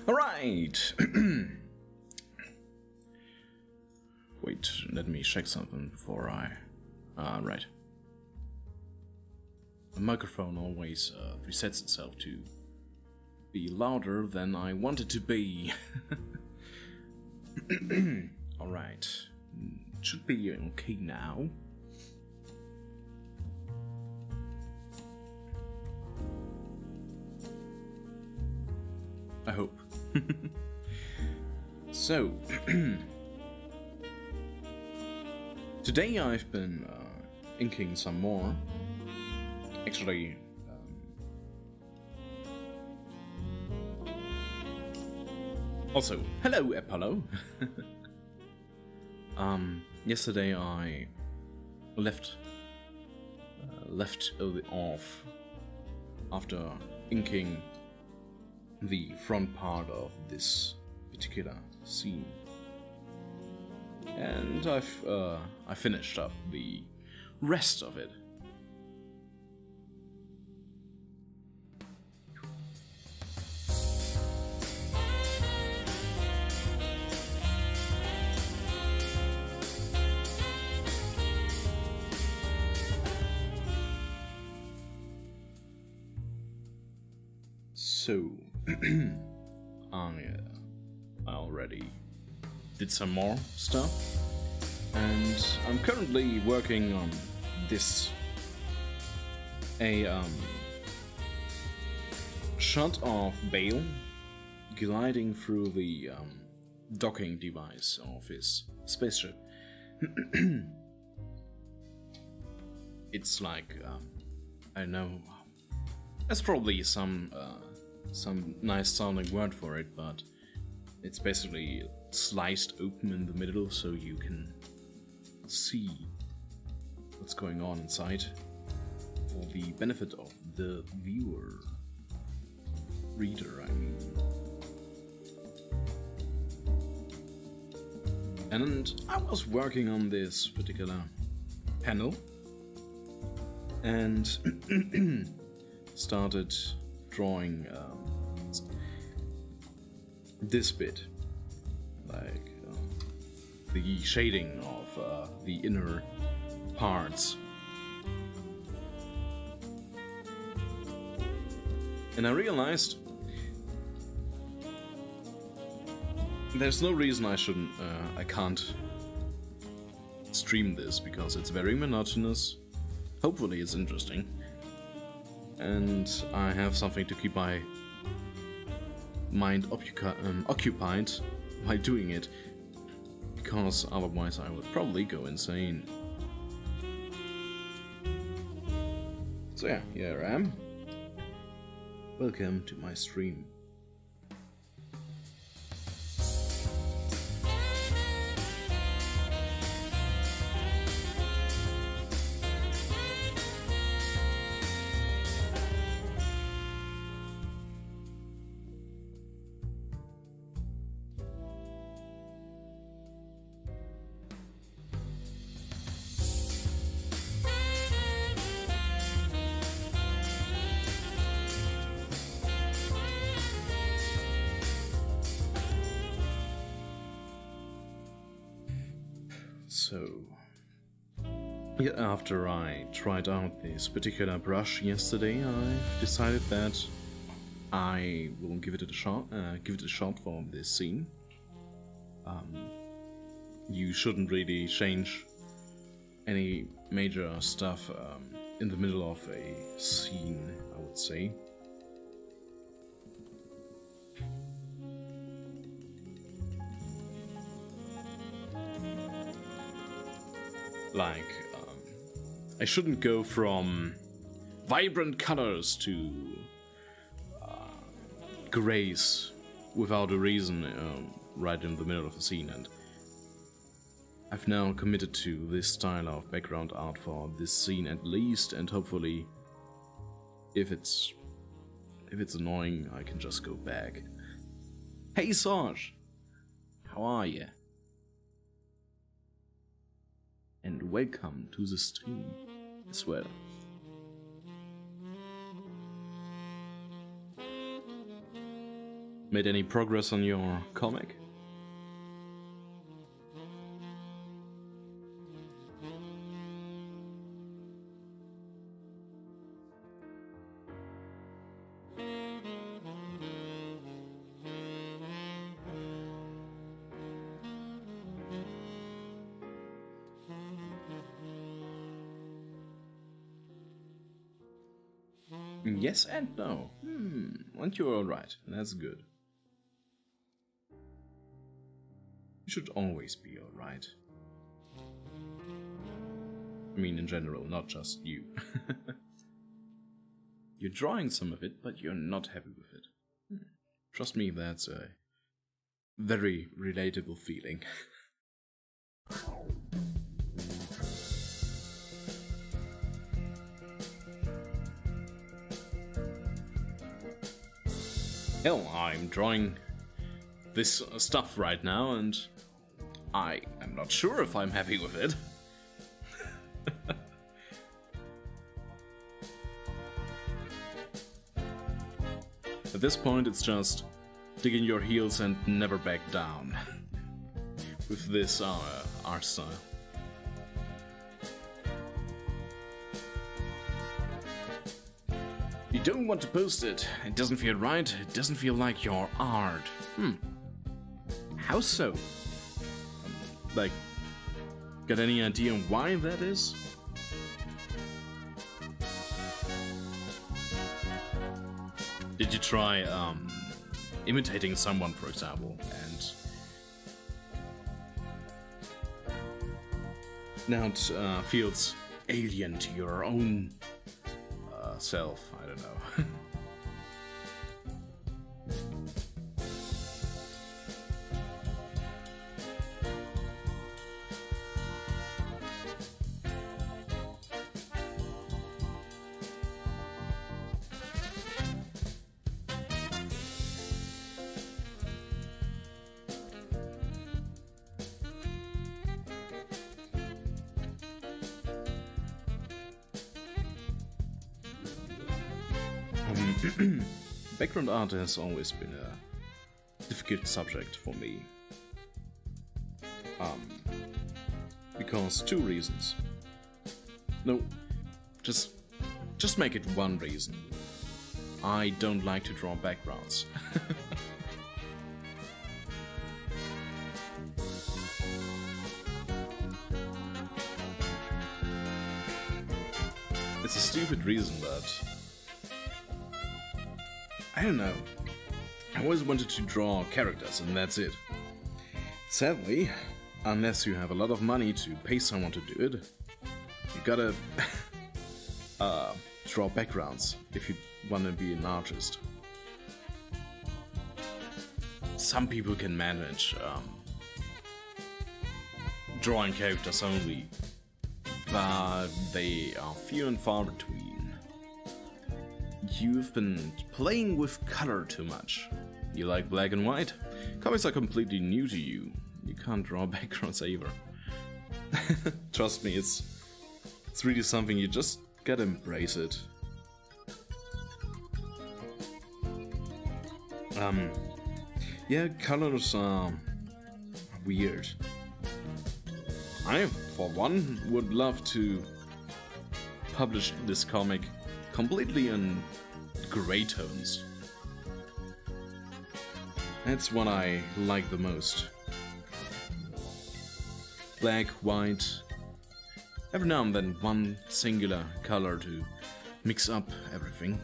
Alright! Wait, let me check something before I... right. The microphone always resets itself to be louder than I want it to be. Alright. Should be okay now. I hope. So, today I've been inking some more. Actually, also, hello Apollo. Yesterday I left off after inking the front part of this particular scene, and I finished up the rest of it. So, I already did some more stuff, and I'm currently working on this, a shot of Bale gliding through the docking device of his spaceship. It's like, I know, there's probably some nice sounding word for it, but it's basically sliced open in the middle so you can see what's going on inside for the benefit of the viewer. Reader, I mean. And I was working on this particular panel and started drawing this bit, like the shading of the inner parts. And I realized there's no reason I can't stream this, because it's very monotonous. Hopefully it's interesting. And I have something to keep my mind occupied while doing it, because otherwise I would probably go insane. So yeah, here I am. Welcome to my stream. So, yeah, after I tried out this particular brush yesterday, I've decided that I will give it a shot. For this scene. You shouldn't really change any major stuff in the middle of a scene, I would say. Like, I shouldn't go from vibrant colors to grays without a reason right in the middle of a scene, and I've now committed to this style of background art for this scene at least, and hopefully, if it's annoying, I can just go back. Hey Sarge! How are ya? And welcome to the stream as well. Made any progress on your comic? Yes and no. And you're alright. That's good. You should always be alright. I mean, in general, not just you. You're drawing some of it, but you're not happy with it. Trust me, that's a very relatable feeling. Hell, I'm drawing this stuff right now, and I am not sure if I'm happy with it. At this point, it's just dig in your heels and never back down with this art style. You don't want to post it. It doesn't feel right. It doesn't feel like your art. How so? Like, got any idea why that is? Did you try imitating someone, for example, and now it feels alien to your own self? I don't know. Background art has always been a difficult subject for me. Because two reasons. No, just make it one reason. I don't like to draw backgrounds. It's a stupid reason, but I don't know. I always wanted to draw characters, and that's it. Sadly, unless you have a lot of money to pay someone to do it, you gotta draw backgrounds if you want to be an artist. Some people can manage drawing characters only, but they are few and far between. You've been playing with color too much. You like black and white? Comics are completely new to you. You can't draw backgrounds either. Trust me, it's really something, you just gotta embrace it. Yeah, colors are weird. I, for one, would love to publish this comic completely in gray tones. That's what I like the most. Black, white, every now and then one singular color to mix up everything.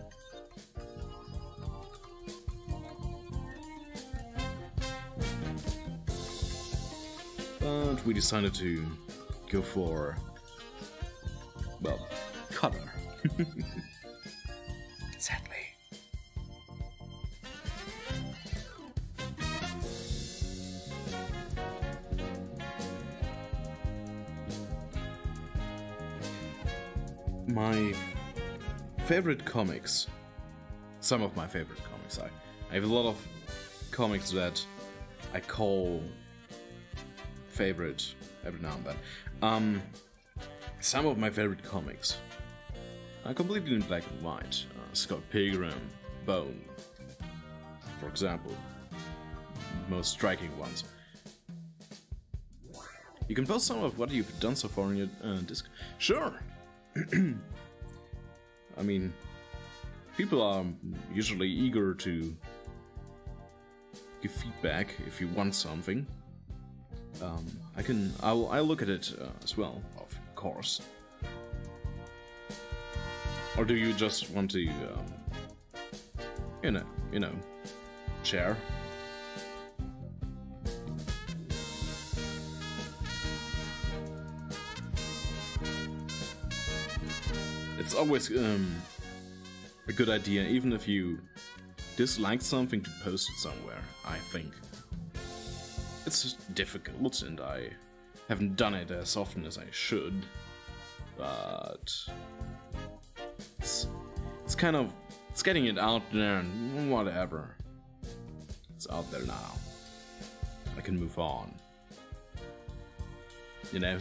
But we decided to go for, well, color. Sadly. My favorite comics, some of my favorite comics, I have a lot of comics that I call favorite every now and then. Some of my favorite comics are completely in black and white. Scott Pilgrim, Bone, for example. most striking ones. You can post some of what you've done so far on your Disc. Sure! I mean, people are usually eager to give feedback if you want something. I'll look at it as well, of course. Or do you just want to, you know, share? It's always a good idea, even if you dislike something, to post it somewhere, I think. It's just difficult, and I haven't done it as often as I should, but it's kind of, it's getting it out there, and whatever. It's out there now. I can move on. You know?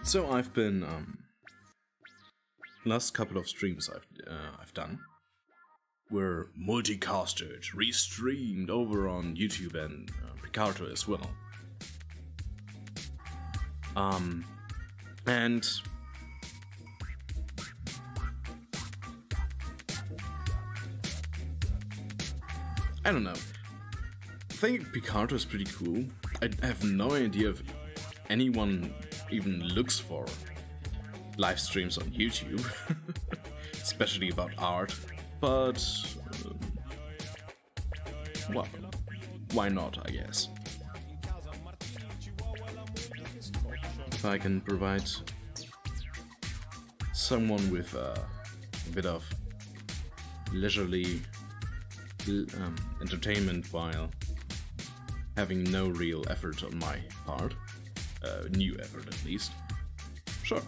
So I've been last couple of streams I've done were multicasted, restreamed over on YouTube and INKounter as well. And I don't know. I think INKounter is pretty cool. I have no idea if anyone even looks for live streams on YouTube, especially about art, but well, why not, I guess. If I can provide someone with a bit of leisurely entertainment while having no real effort on my part, new effort at least, sure.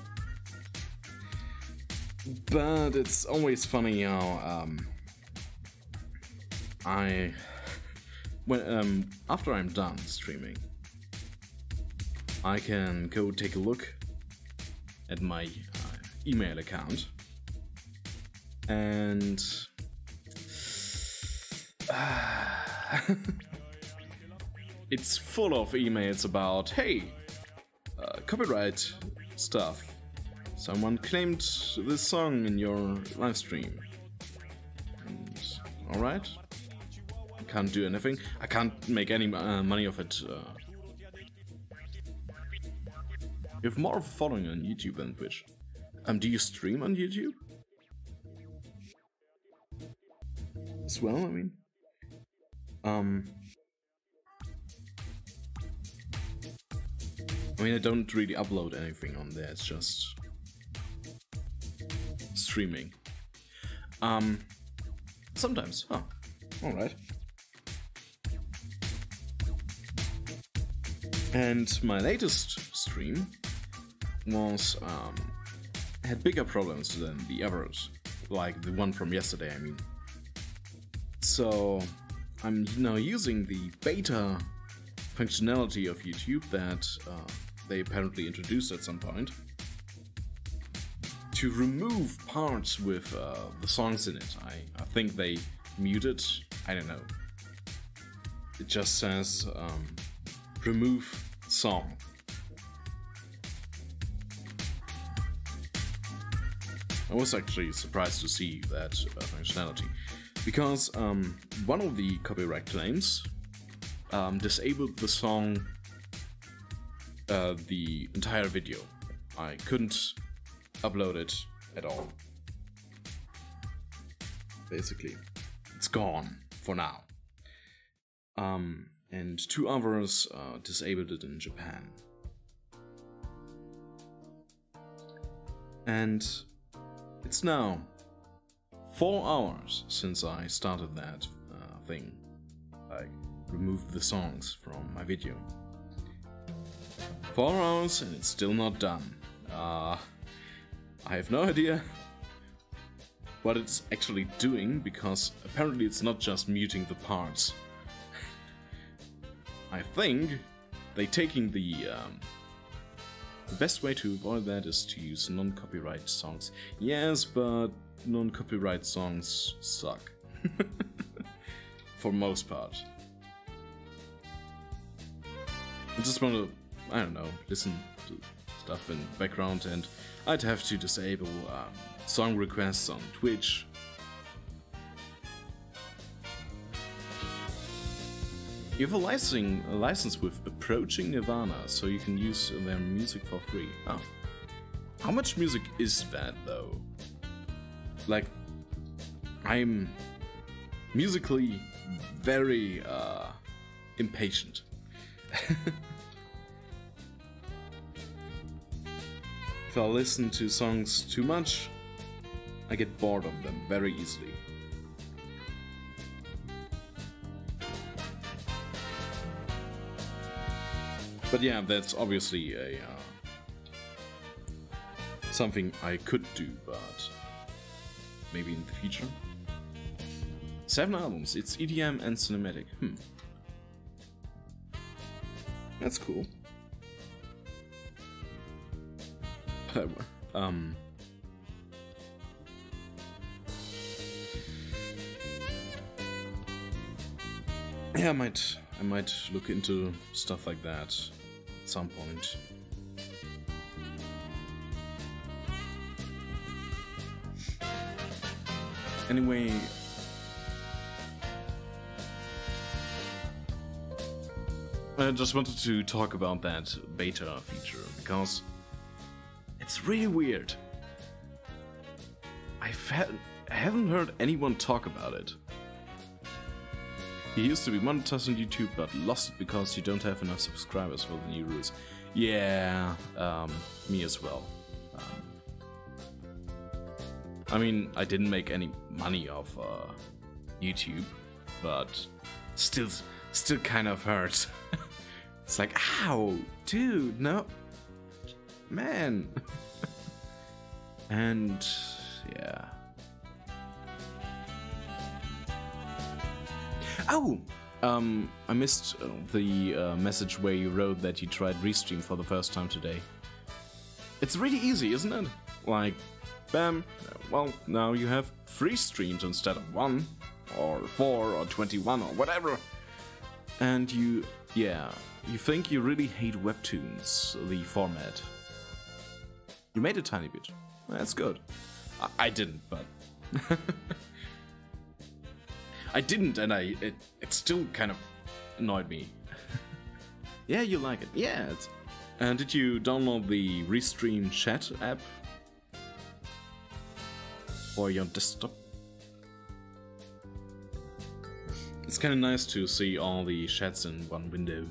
But it's always funny how after I'm done streaming, I can go take a look at my email account, and it's full of emails about, hey, copyright stuff. Someone claimed this song in your live stream. Alright. I can't do anything. I can't make any money off it. You have more of a following on YouTube than Twitch. Do you stream on YouTube? As well, I mean. I don't really upload anything on there, it's just streaming. Sometimes, huh, alright. And my latest stream was, had bigger problems than the others, like the one from yesterday, I mean. So, I'm now using the beta functionality of YouTube that they apparently introduced at some point to remove parts with the songs in it. I think they muted, I don't know. It just says remove song. I was actually surprised to see that functionality, because one of the copyright claims disabled the song, the entire video. I couldn't upload it at all. Basically, it's gone for now. And two others disabled it in Japan. And it's now 4 hours since I started that thing. I removed the songs from my video. 4 hours and it's still not done. I have no idea what it's actually doing, because apparently it's not just muting the parts. I think they're taking the best way to avoid that is to use non-copyright songs. Yes, but non-copyright songs suck. For most part. I just want to, I don't know, listen to stuff in the background, and I'd have to disable song requests on Twitch. You have a license with Approaching Nirvana, so you can use their music for free. Oh. How much music is that, though? Like, I'm musically very impatient. If I listen to songs too much, I get bored of them very easily. But yeah, that's obviously a something I could do, but maybe in the future. 7 albums, it's EDM and cinematic. That's cool. Yeah, I might look into stuff like that at some point. Anyway, I just wanted to talk about that beta feature because it's really weird. I haven't heard anyone talk about it. He used to be monetized on YouTube, but lost it because you don't have enough subscribers for the new rules. Yeah, me as well. I mean, I didn't make any money off YouTube, but still kind of hurts. It's like, ow, dude, no, man. And yeah. Oh, I missed the message where you wrote that you tried Restream for the first time today. It's really easy, isn't it? Like, bam, well, now you have 3 streams instead of 1, or 4, or 21, or whatever. And you think you really hate Webtoons, the format. You made a tiny bit. That's good. I didn't, but... I didn't, and it still kind of annoyed me. Yeah, you like it. Yeah. And did you download the Restream chat app for your desktop? It's kind of nice to see all the chats in one window.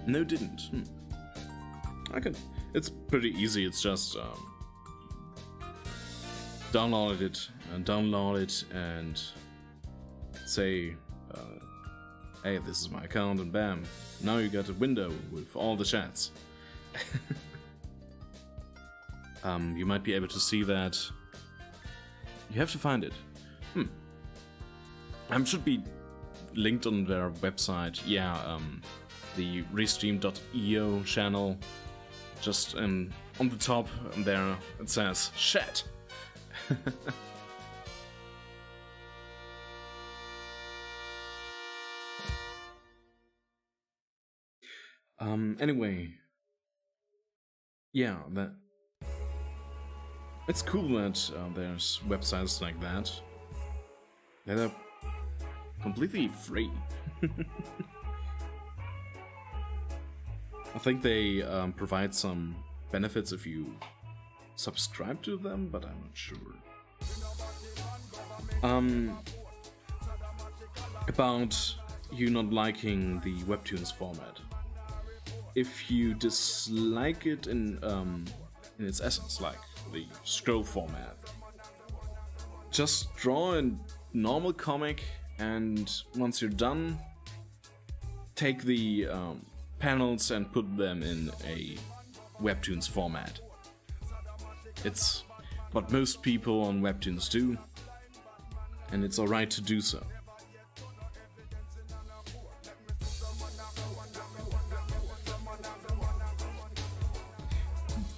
No, didn't. I could. It's pretty easy. It's just download it and say, hey, this is my account, and bam, now you got a window with all the chats. You might be able to see that. You have to find it. Should be linked on their website. Yeah. The Restream.io channel, just on the top there it says chat. Anyway, yeah, it's cool that there's websites like that. They're completely free. I think they provide some benefits if you subscribe to them, but I'm not sure. you not liking the Webtoons format. If you dislike it in its essence, like the scroll format, just draw a normal comic, and once you're done, take the panels and put them in a Webtoons format. It's what most people on Webtoons do, and it's alright to do so.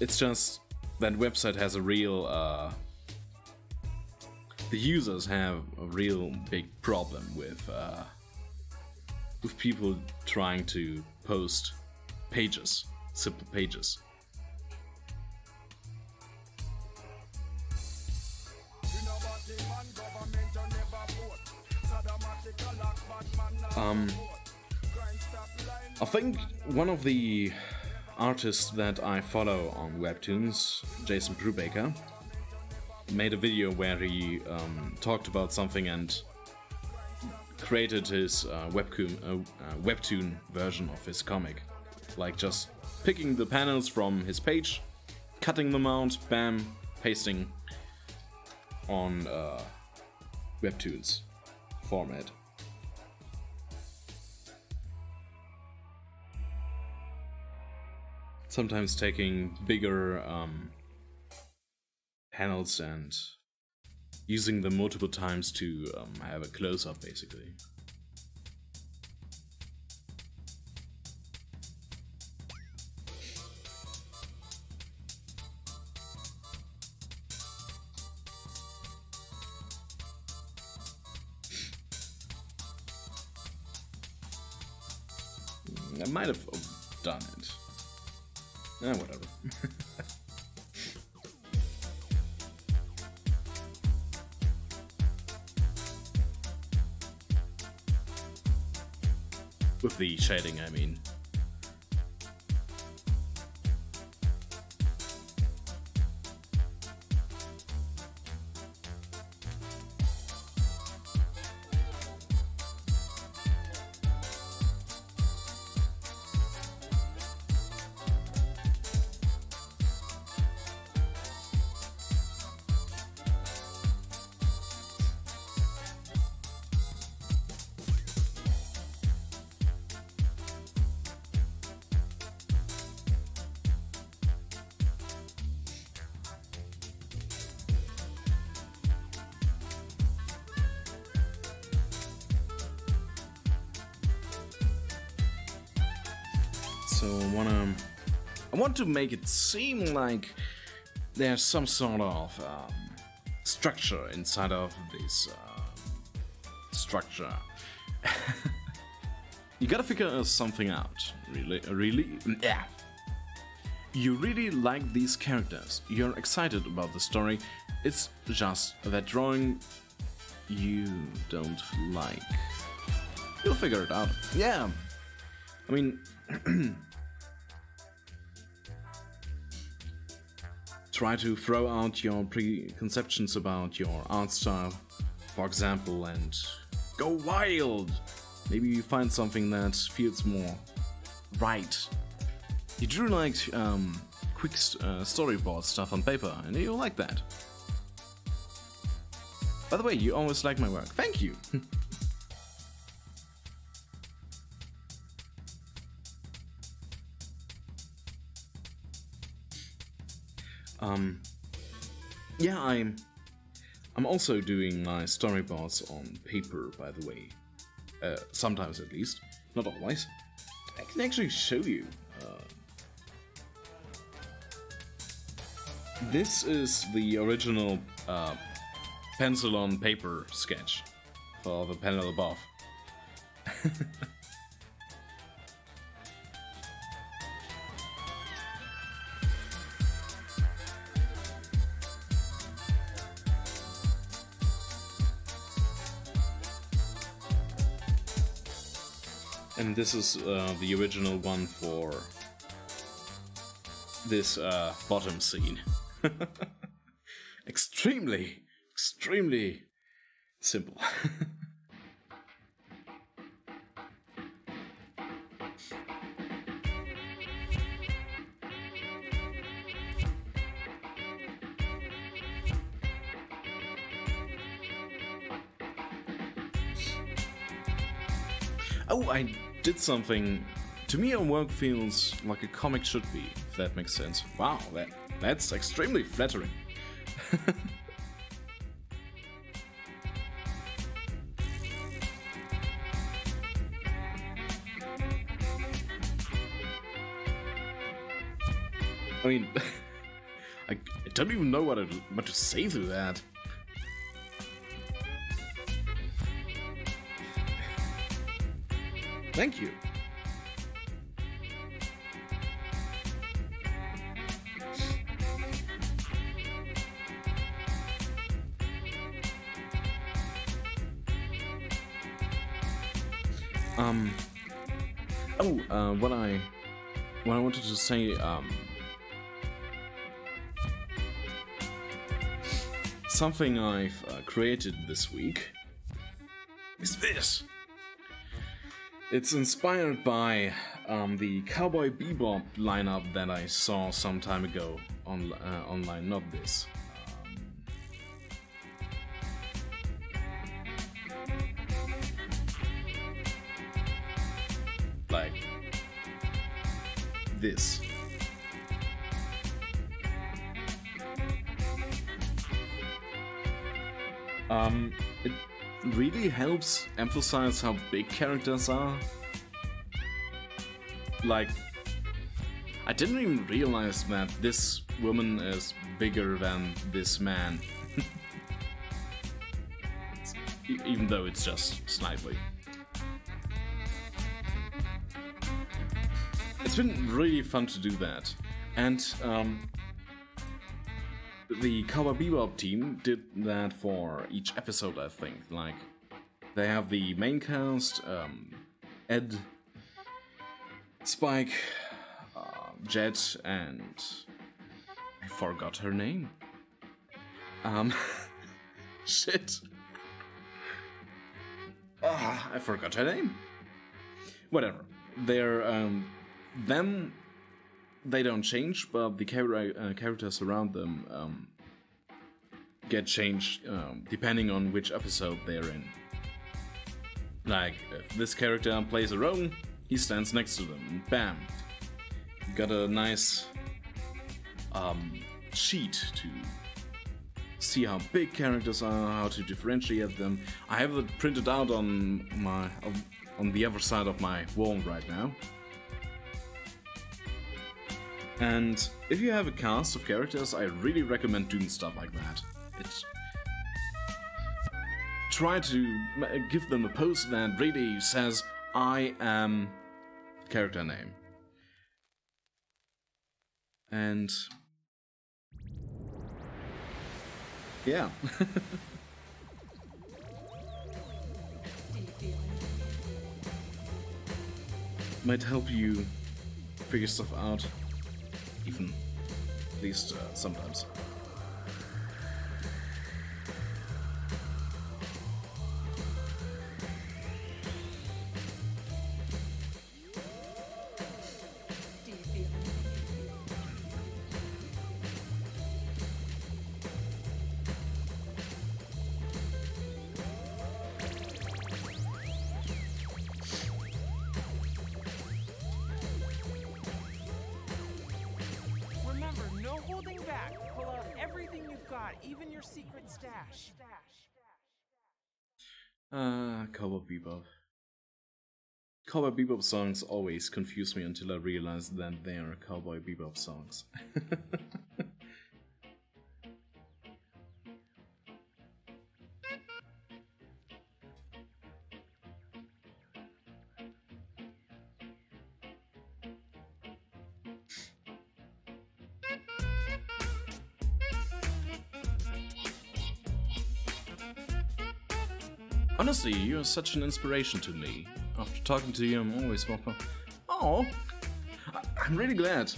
It's just that website has a real... the users have a real big problem with people trying to post pages, simple pages. I think one of the artists that I follow on Webtoons, Jason Brubaker, made a video where he talked about something and created his webtoon version of his comic. Like just picking the panels from his page, cutting them out, bam, pasting on Webtoons format. Sometimes taking bigger panels and using them multiple times to have a close-up, basically. I might have done it. Whatever. With the shading, I mean. So I want to make it seem like there's some sort of structure inside of this structure. You gotta figure something out. Really, yeah. You really like these characters. You're excited about the story. It's just that drawing you don't like. You'll figure it out. Yeah. I mean, try to throw out your preconceptions about your art style, for example, and go wild. Maybe you find something that feels more right. You drew like quick storyboard stuff on paper, and you like that. By the way, you always like my work. Thank you. Yeah, I'm also doing my storyboards on paper, by the way. Sometimes at least, not always. I can actually show you. This is the original pencil on paper sketch for the panel above. And this is the original one for this bottom scene. Extremely simple. Oh, I did something. To me, our work feels like a comic should be, if that makes sense. Wow, that's extremely flattering. I mean, I don't even know what to say to that. Thank you. What I wanted to say, something I've created this week is this. It's inspired by the Cowboy Bebop lineup that I saw some time ago online, not this. Like this. It really helps emphasize how big characters are. Like, I didn't even realize that this woman is bigger than this man. Even though it's just slightly. It's been really fun to do that. And the Cowboy Bebop team did that for each episode, I think. Like, they have the main cast, Ed, Spike, Jet, and I forgot her name. Shit. I forgot her name. Whatever. They're, them, they don't change, but the characters around them get changed depending on which episode they're in. Like, if this character plays a role, he stands next to them, and bam! You got a nice sheet to see how big characters are, how to differentiate them. I have it printed out on the other side of my wall right now. And if you have a cast of characters, I really recommend doing stuff like that. Try to give them a pose that really says, I am character name. And yeah. Might help you figure stuff out. Even, at least sometimes. Even your secret stash. Cowboy Bebop. Cowboy Bebop songs always confuse me until I realize that they are Cowboy Bebop songs. Honestly, you're such an inspiration to me. After talking to you, I'm always more... Oh, I'm really glad.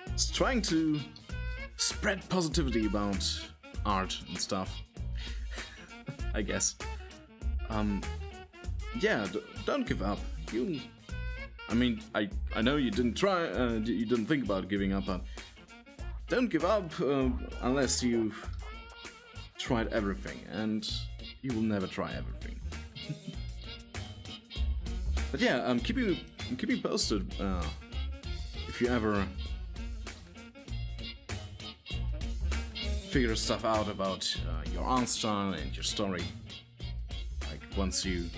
It's trying to spread positivity about art and stuff. I guess. Yeah, don't give up. I mean, I know you didn't try, you didn't think about giving up, but don't give up unless you've tried everything, and you will never try everything. But yeah, keep me posted if you ever figure stuff out about your art style and your story. Like once you,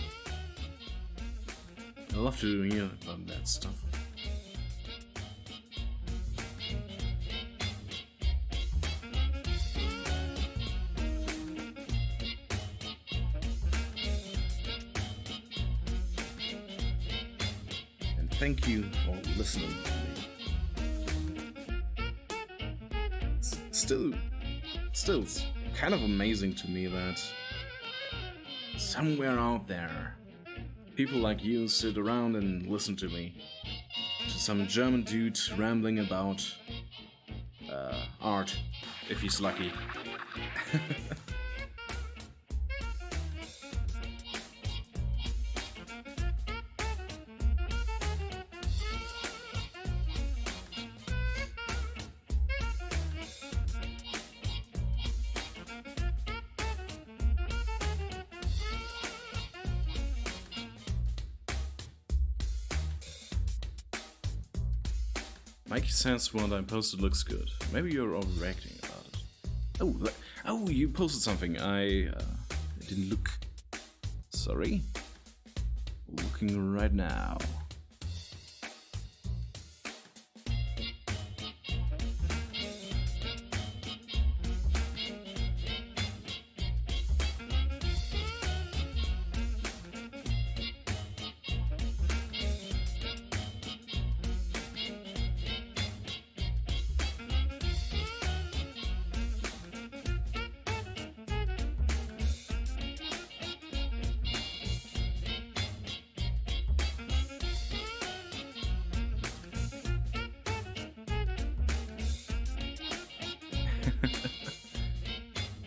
I love to hear about that stuff. And thank you for listening to me. It's still it's kind of amazing to me that somewhere out there people like you sit around and listen to me, to some German dude rambling about art, if he's lucky. Mikey says what I posted looks good. Maybe you're overreacting about it. Oh, you posted something. I didn't look. Sorry. Looking right now.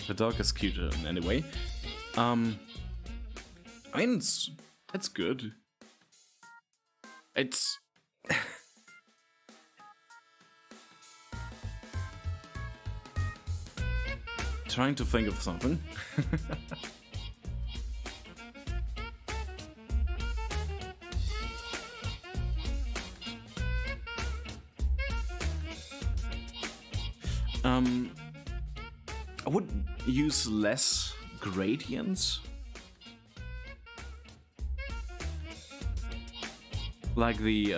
The dog is cuter anyway. I mean, it's good. It's trying to think of something. I would use less gradients. Like the,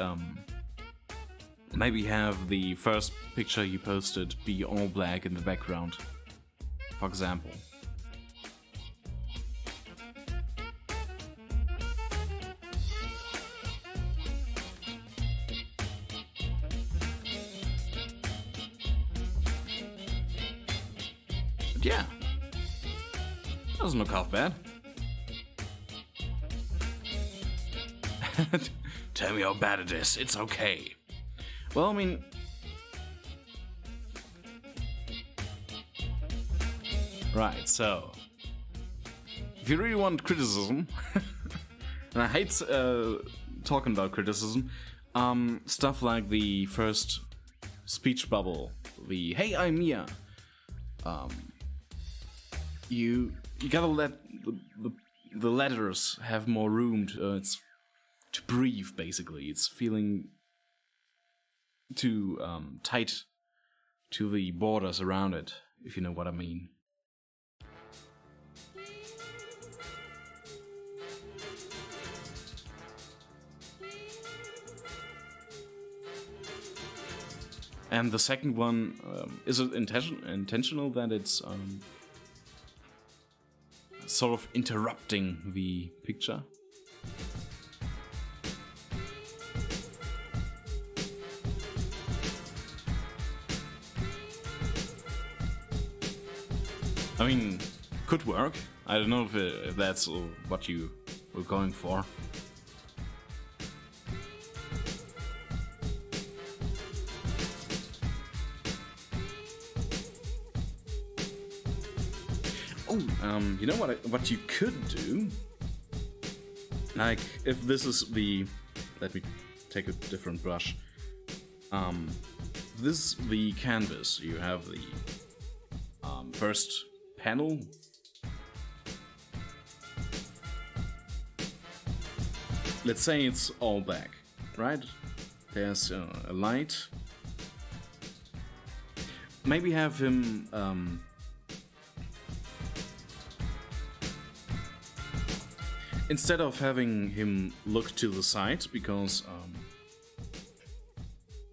maybe have the first picture you posted be all black in the background, for example. Yeah, doesn't look half bad. Tell me how bad it is, it's okay. Well, I mean... Right, so... If you really want criticism, and I hate talking about criticism, stuff like the first speech bubble, the "Hey, I'm Mia," you gotta let the letters have more room to breathe, basically. It's feeling too tight to the borders around it, if you know what I mean. And the second one, is it intentional that it's sort of interrupting the picture? I mean, could work. I don't know if that's what you were going for. You know what you could do? Like, if this is the... Let me take a different brush. This is the canvas. You have the first panel. Let's say it's all black, right? There's a light. Maybe have him instead of having him look to the side, because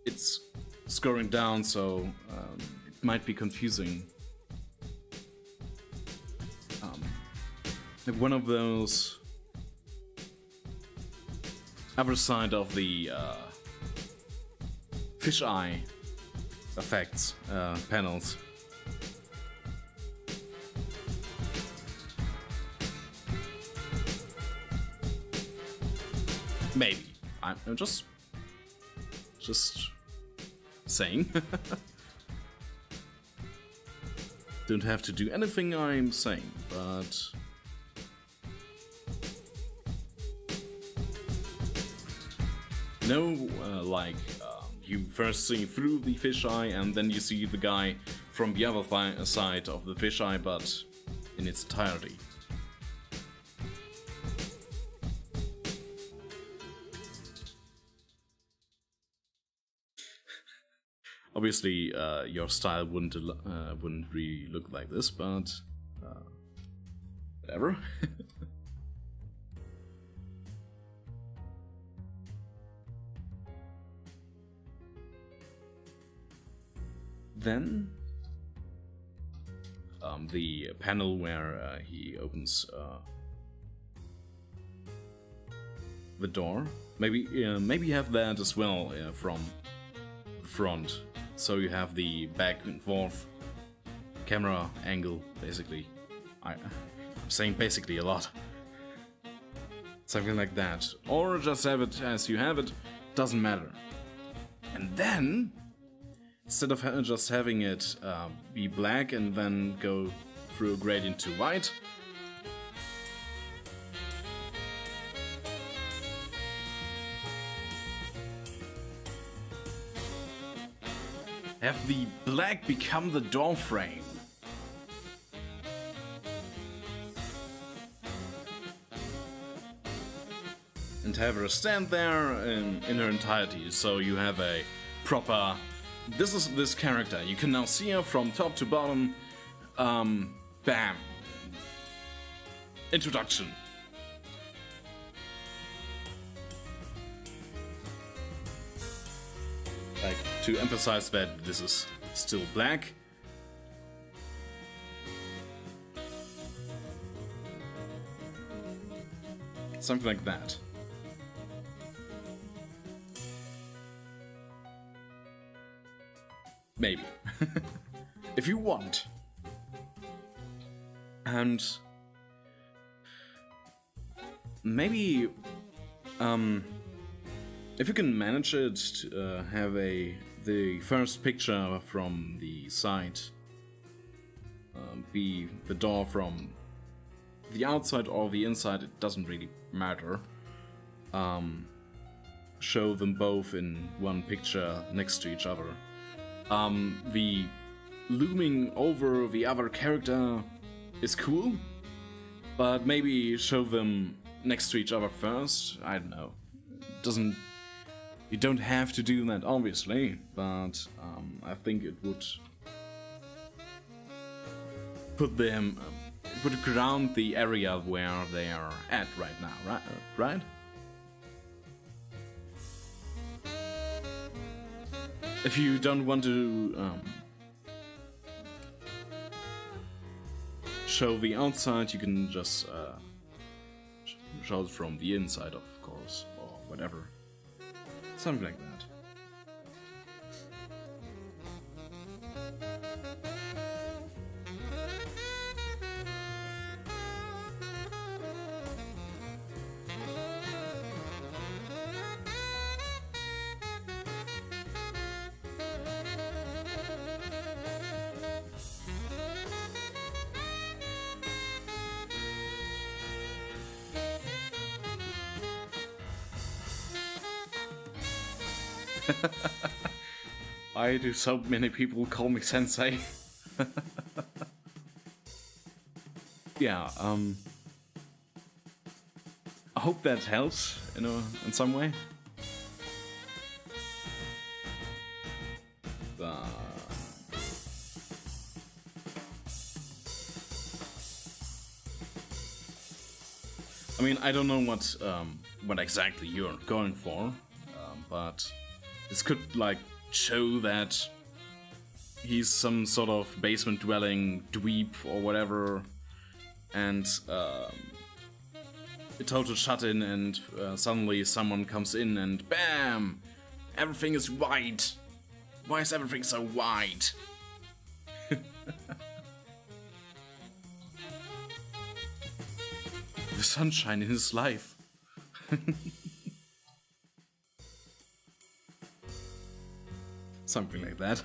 it's scrolling down, so it might be confusing. Like one of those other side of the fisheye effects panels. Maybe. I'm just saying. Don't have to do anything I'm saying, but no, like you first see through the fisheye and then you see the guy from the other side of the fisheye, but in its entirety. Obviously, your style wouldn't really look like this, but whatever. Then the panel where he opens the door. Maybe have that as well from the front. So you have the back and forth camera angle, basically. I'm saying basically a lot. Something like that. Or just have it as you have it, doesn't matter. And then, instead of just having it be black and then go through a gradient to white, have the black become the door frame. And have her stand there in her entirety, so you have a proper... This is this character. You can now see her from top to bottom. Bam. Introduction. Like, to emphasize that this is still black. Something like that. Maybe. If you want. And maybe if you can manage it to have the first picture from the side be the door from the outside or the inside, it doesn't really matter. Show them both in one picture next to each other. The looming over the other character is cool, but maybe show them next to each other first. I don't know. You don't have to do that, obviously, but I think it would put them, would ground the area where they are at right now, right? If you don't want to show the outside, you can just show it from the inside, of course, or whatever. Something like that. Why do so many people call me sensei? yeah, I hope that helps, you know, in some way. I mean, I don't know what exactly you're going for, but this could like show that he's some sort of basement-dwelling dweeb or whatever, and a total shut-in, and suddenly someone comes in and BAM! Everything is white! Why is everything so white? The sunshine in his life. Something like that.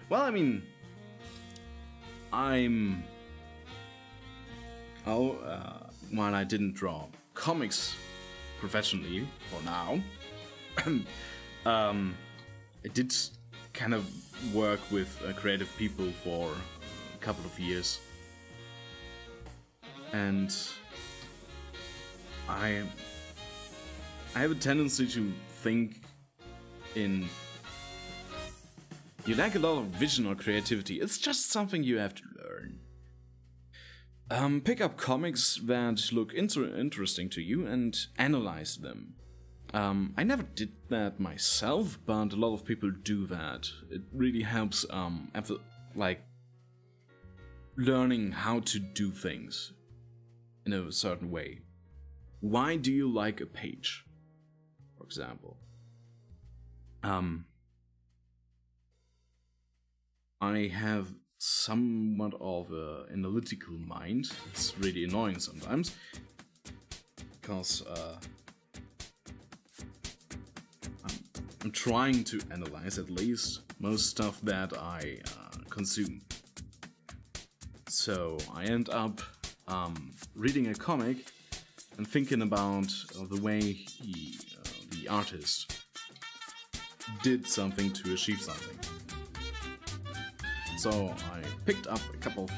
Well, I mean, while I didn't draw comics professionally for now, I did kind of work with creative people for a couple of years, and I have a tendency to think in... You lack a lot of vision or creativity. It's just something you have to learn. Pick up comics that look interesting to you and analyze them. I never did that myself, but a lot of people do that. It really helps like learning how to do things in a certain way. Why do you like a page, for example? I have somewhat of an analytical mind. It's really annoying sometimes, because I'm trying to analyze at least most stuff that I consume. So I end up reading a comic and thinking about the way the artist did something to achieve something. So I picked up a couple of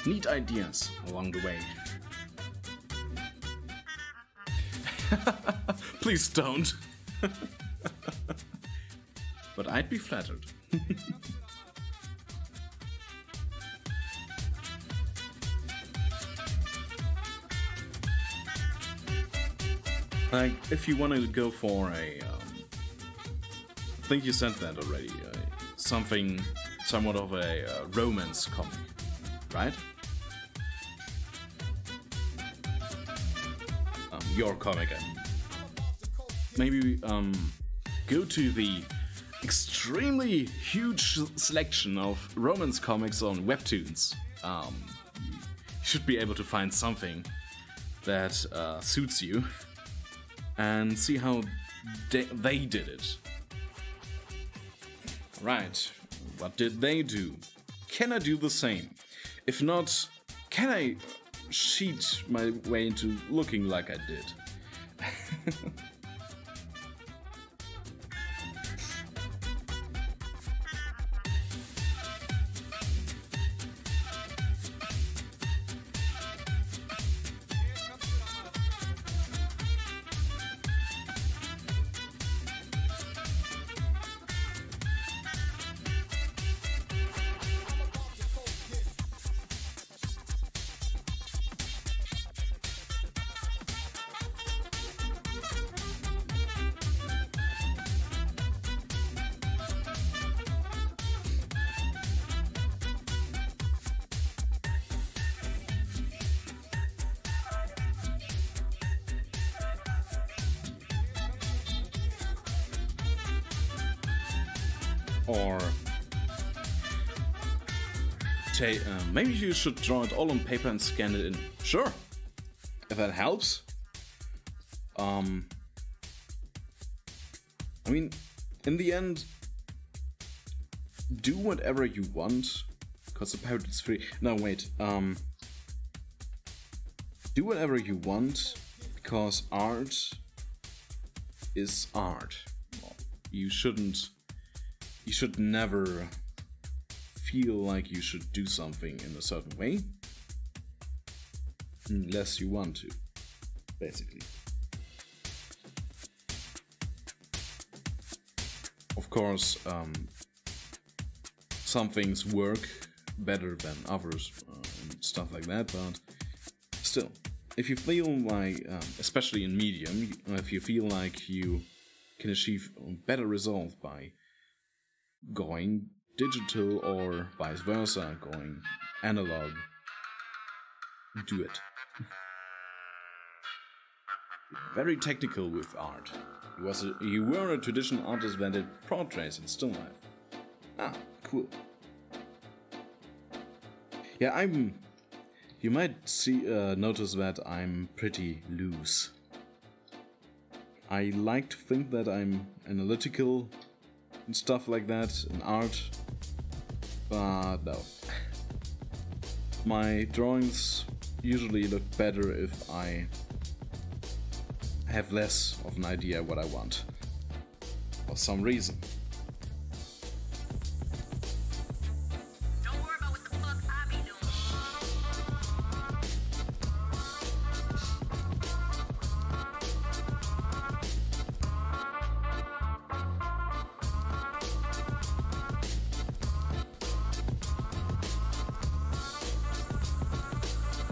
neat ideas along the way. Please don't. But I'd be flattered. Like, if you want to go for a... I think you said that already. Somewhat of a romance comic, right? Your comic, I mean. Maybe go to the extremely huge selection of romance comics on Webtoons. You should be able to find something that suits you, and see how they did it. Right. What did they do? Can I do the same? If not, can I cheat my way into looking like I did? Or maybe you should draw it all on paper and scan it in. Sure, if that helps. I mean, in the end, do whatever you want, because the pirate is free. No, wait. Do whatever you want, because art is art. You should never feel like you should do something in a certain way, unless you want to, basically. Of course, some things work better than others and stuff like that, but still, if you feel like, especially in Medium, if you feel like you can achieve better results by going digital or vice versa, going analog, do it. Very technical with art. You were a traditional artist that did portraits and still life. Ah, cool. Yeah, you might notice that I'm pretty loose. I like to think that I'm analytical and stuff like that in art, but no. My drawings usually look better if I have less of an idea what I want, for some reason. Don't worry about what the fuck I be doing.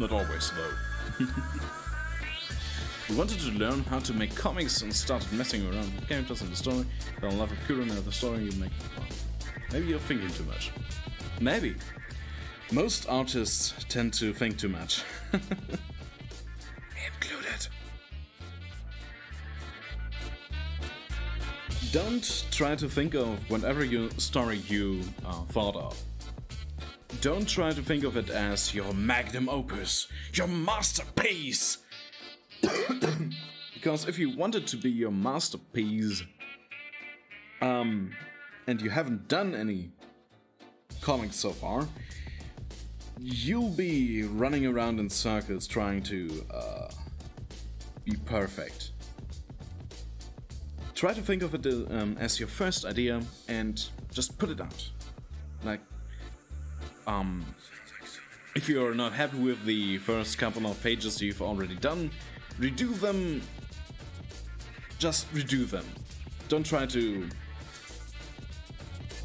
Not always, though. We wanted to learn how to make comics and started messing around with characters in the story. Fell in love with Kuren and the story you make. Well, maybe you're thinking too much. Maybe. Most artists tend to think too much. Me included. Don't try to think of whatever story you thought of. Don't try to think of it as your magnum opus, your masterpiece. Because if you want it to be your masterpiece, and you haven't done any comics so far, you'll be running around in circles trying to be perfect. Try to think of it as your first idea and just put it out. Like, if you're not happy with the first couple of pages you've already done, redo them. Just redo them. Don't try to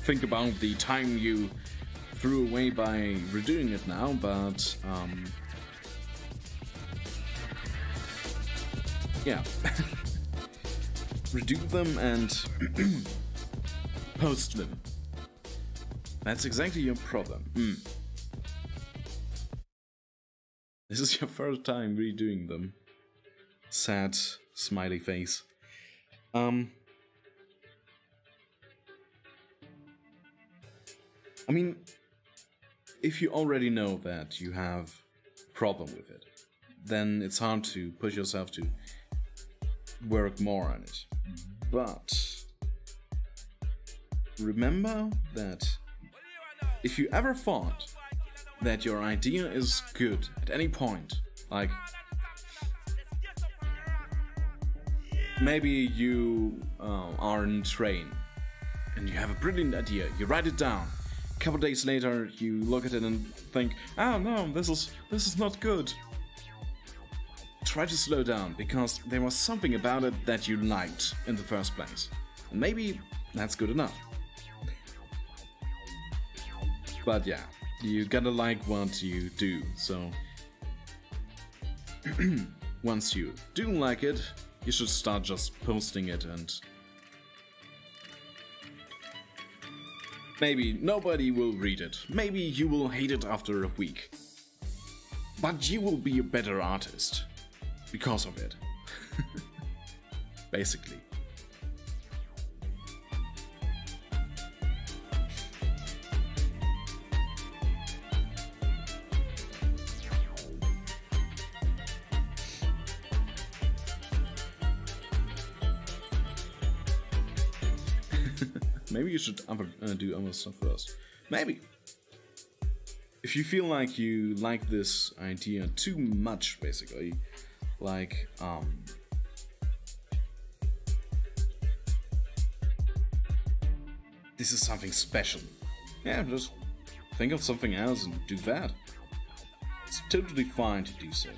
think about the time you threw away by redoing it now, but yeah. Redo them and post them. That's exactly your problem. This is your first time redoing them. Sad smiley face. I mean, if you already know that you have a problem with it, then it's hard to push yourself to work more on it. But remember that if you ever thought that your idea is good at any point, like maybe you are in train and you have a brilliant idea, you write it down. A couple days later, you look at it and think, "Oh no, this is not good." Try to slow down, because there was something about it that you liked in the first place, and maybe that's good enough. But yeah, you gotta like what you do. So once you do like it, you should start just posting it, and maybe nobody will read it. Maybe you will hate it after a week. But you will be a better artist because of it. Basically. Maybe you should do other stuff first. Maybe. If you feel like you like this idea too much, basically, like, this is something special. Yeah, just think of something else and do that. It's totally fine to do so.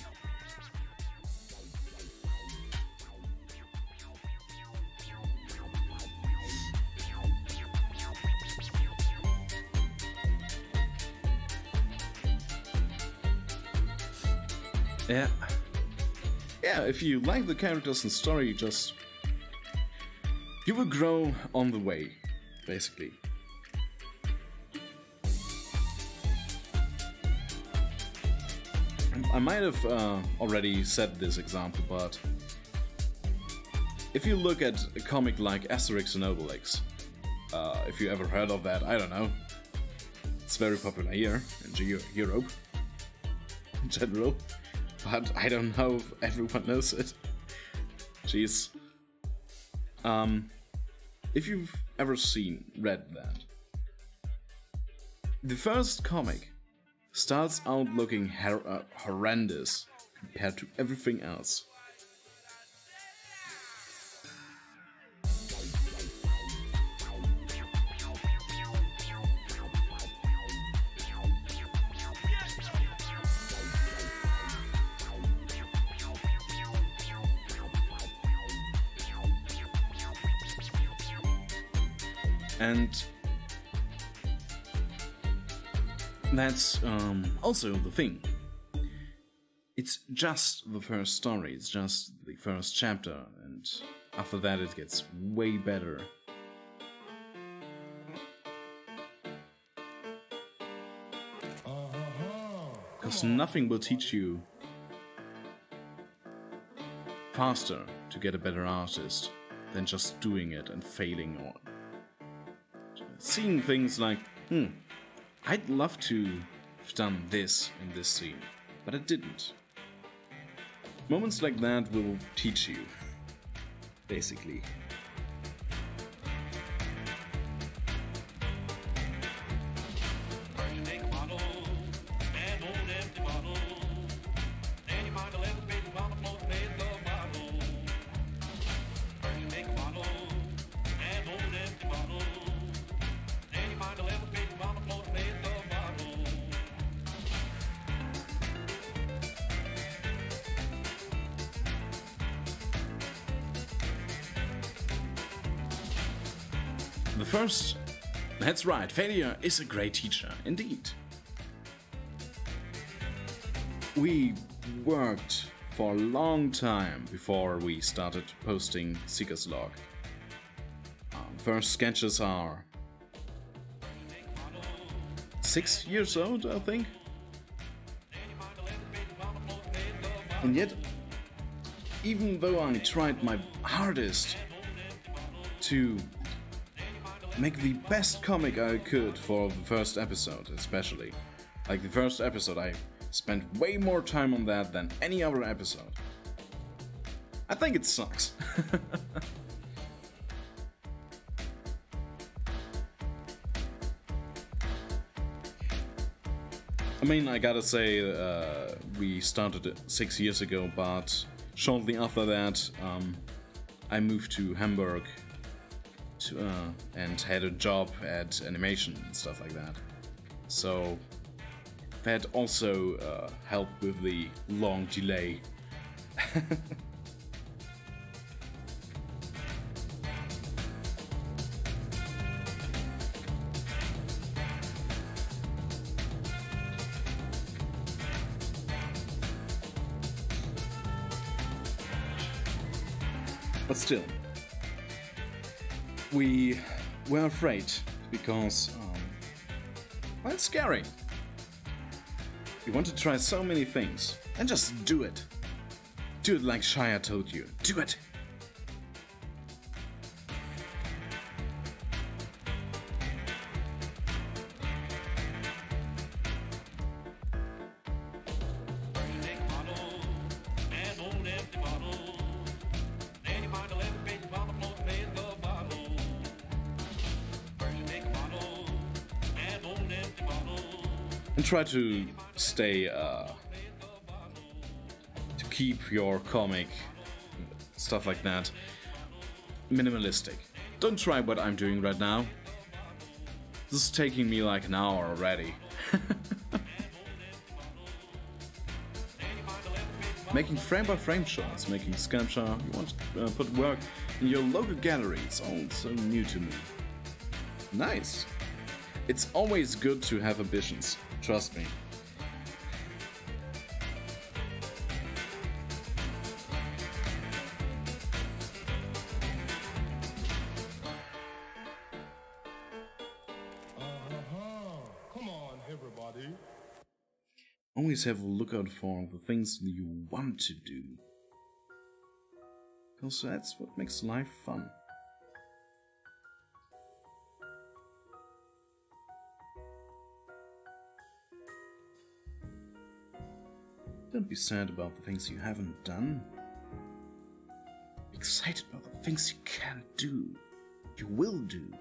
Yeah, if you like the characters and story, you will grow on the way, basically. I might have already said this example, but if you look at a comic like Asterix and Obelix, if you ever heard of that, I don't know. It's very popular here in Europe in general. But I don't know if everyone knows it. Jeez. If you've ever read that, the first comic starts out looking horrendous compared to everything else. And that's also the thing. It's just the first story, it's just the first chapter, and after that it gets way better. Because nothing will teach you faster to get a better artist than just doing it and failing on. Seeing things like, I'd love to have done this in this scene, but I didn't. Moments like that will teach you, basically. That's right, failure is a great teacher, indeed. We worked for a long time before we started posting Seeker's Log. First sketches are 6 years old, I think. And yet, even though I tried my hardest to make the best comic I could for the first episode, especially. Like the first episode, I spent way more time on that than any other episode. I think it sucks. I mean, I gotta say, we started 6 years ago, but shortly after that, I moved to Hamburg and had a job at animation and stuff like that. So that also helped with the long delay. But still, we were afraid because, well, it's scary. You want to try so many things and just do it. Do it like Shia told you. Do it! And try to stay, to keep your comic, stuff like that, minimalistic. Don't try what I'm doing right now. This is taking me like an hour already. Making frame-by-frame shots, making sculpture, you want to put work in your local gallery, it's all so new to me. Nice! It's always good to have ambitions, trust me. Come on, everybody. Always have a lookout for the things you want to do. Because that's what makes life fun. Don't be sad about the things you haven't done. Be excited about the things you can do. You will do.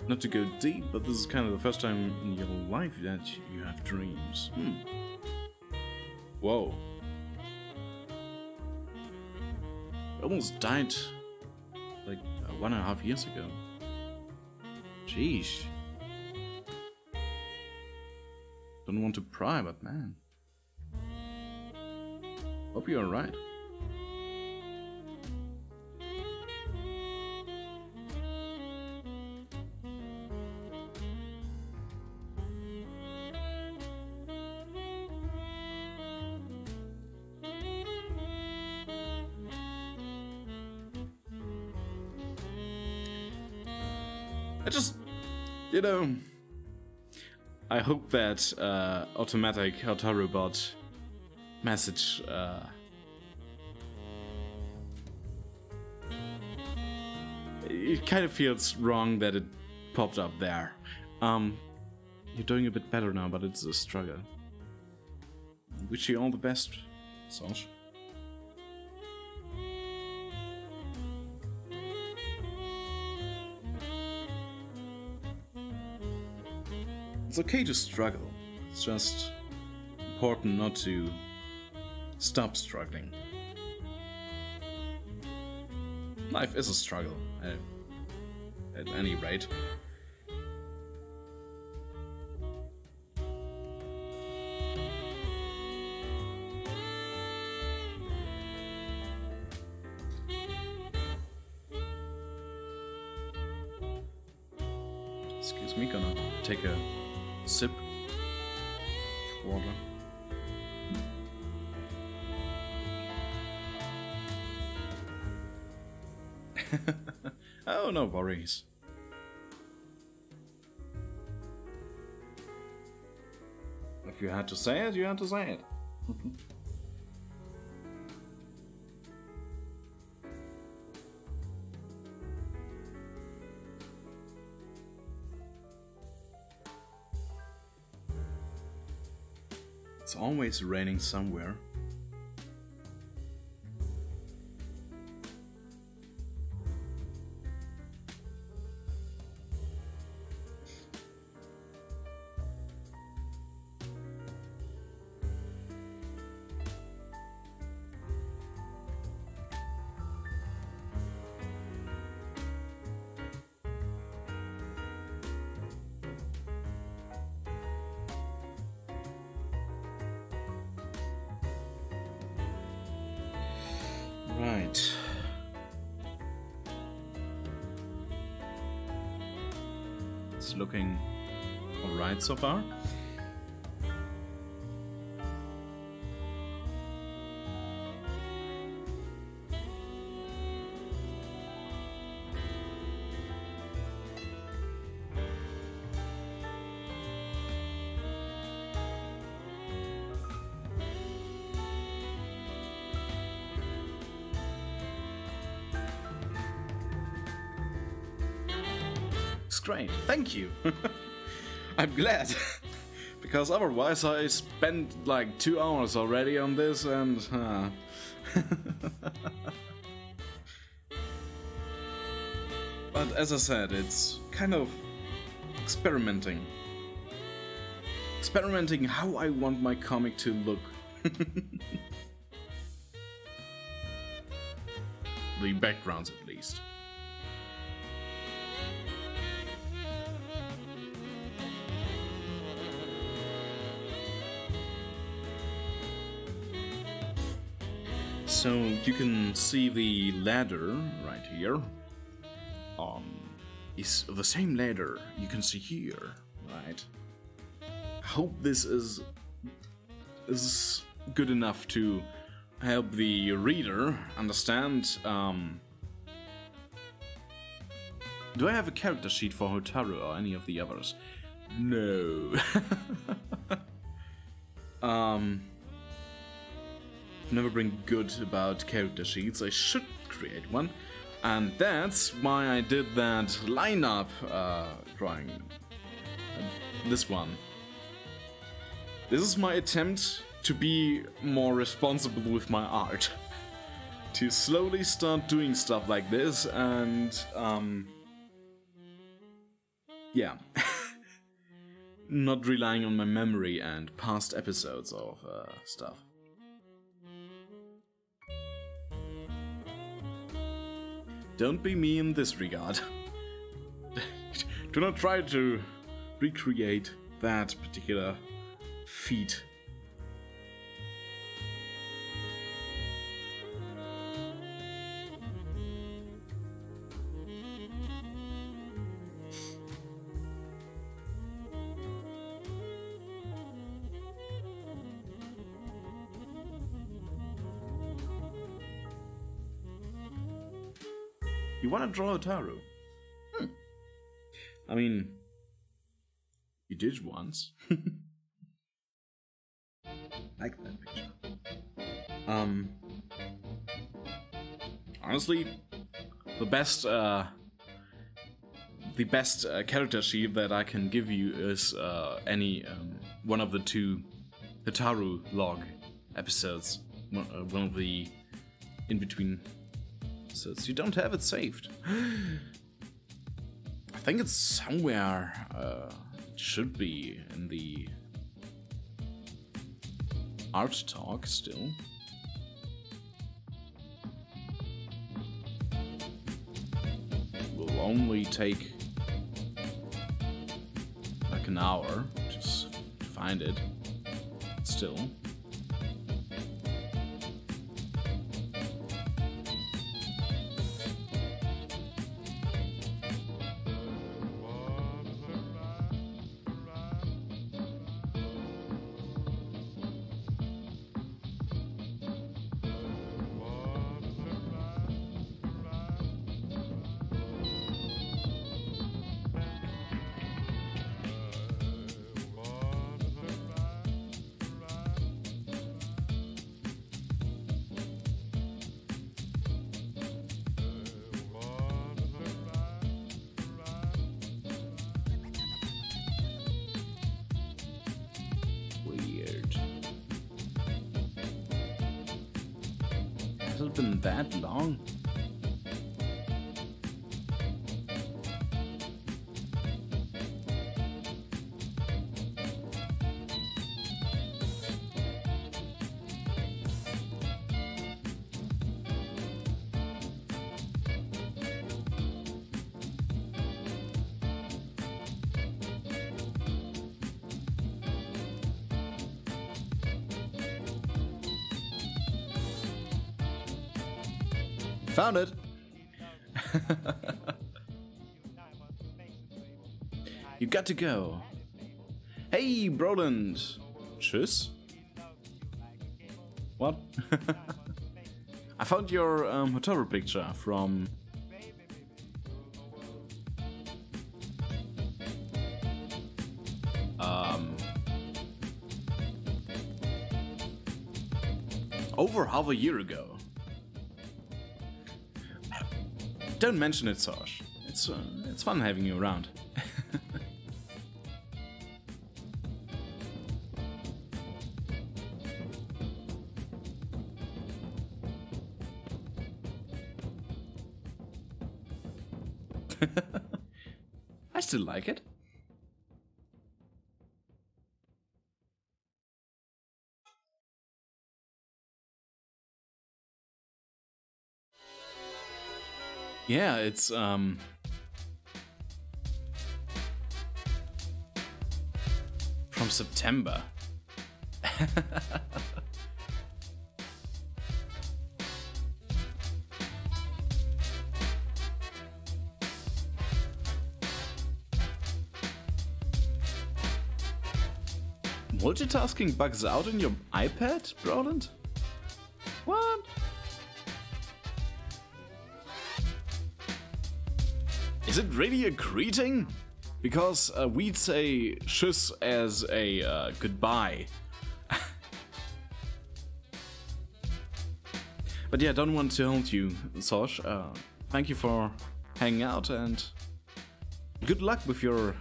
Not to go deep, but this is kind of the first time in your life that you have dreams. Whoa. I almost died like 1.5 years ago. Jeez. Don't want to pry, but man. Hope you're alright. I just, you know, I hope that automatic autorobot message it kind of feels wrong that it popped up there. You're doing a bit better now, but it's a struggle. Wish you all the best, Sosh. It's okay to struggle. It's just important not to stop struggling. Life is a struggle, at any rate. Excuse me, gonna take a sip of water. Oh, no worries. If you had to say it, you had to say it. It's always raining somewhere. Right. It's looking alright so far. Great, thank you. I'm glad, because otherwise I spent like 2 hours already on this and But as I said, it's kind of experimenting. Experimenting how I want my comic to look. The backgrounds, at least. So you can see the ladder right here. Is the same ladder you can see here, right? I hope this is good enough to help the reader understand. Do I have a character sheet for Hotaru or any of the others? No. Never been good about character sheets. I should create one, and that's why I did that lineup drawing. This one. This is my attempt to be more responsible with my art. To slowly start doing stuff like this, and yeah. Not relying on my memory and past episodes of stuff. Don't be me in this regard. Do not try to recreate that particular feat. You want to draw Hotaru? I mean, you did once. Like that picture. Honestly, the best character sheet that I can give you is any one of the two Hotaru log episodes, one of the in between. So you don't have it saved. I think it's somewhere. It should be in the art talk still. Will only take like an hour just to find it. Still. Has it been that long? Found it! You got to go. Hey, Broland! Tschüss? What? I found your Hotaru picture from... over half a year ago. Don't mention it, Sarge. It's fun having you around. I still like it. Yeah, it's from September. Multitasking bugs out in your iPad, Roland? What? Is it really a greeting? Because we'd say tschüss as a goodbye. But yeah, don't want to hold you, Sosh. Thank you for hanging out and good luck with your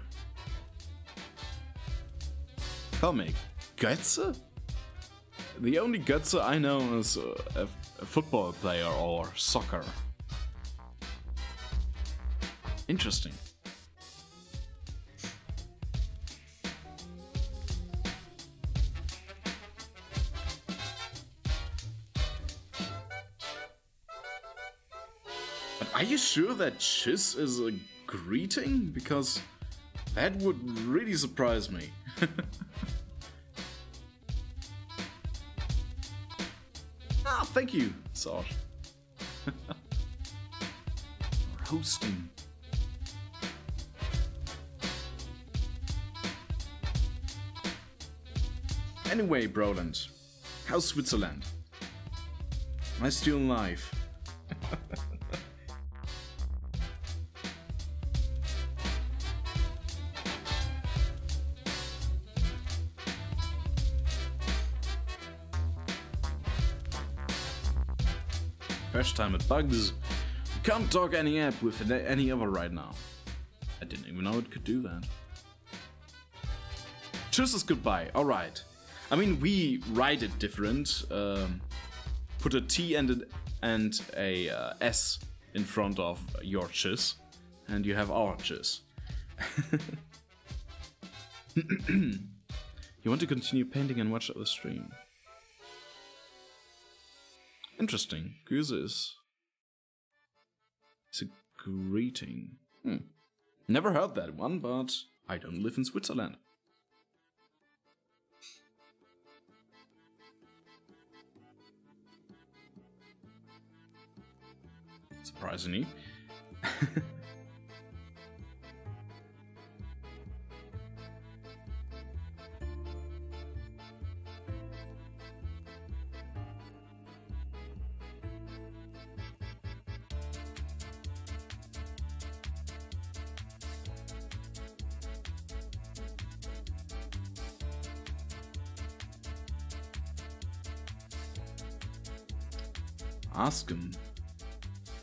comic. Götze? The only Götze I know is a football player or soccer. Interesting. But are you sure that tschüss is a greeting? Because that would really surprise me. Ah, thank you, Sarge. For hosting. Anyway, Broland, how's Switzerland? Am I still alive? First time it bugs. Can't talk any app with any other right now. I didn't even know it could do that. Tschüss is goodbye, alright. I mean, we write it different. Put a T and a S in front of your tschüss, and you have our tschüss. You want to continue painting and watch the stream? Interesting. Grüße is a greeting. Never heard that one, but I don't live in Switzerland. Surprisingly. Ask him.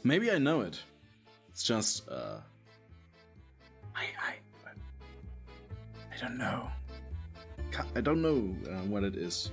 Maybe I know it. It's just, I don't know. I don't know what it is.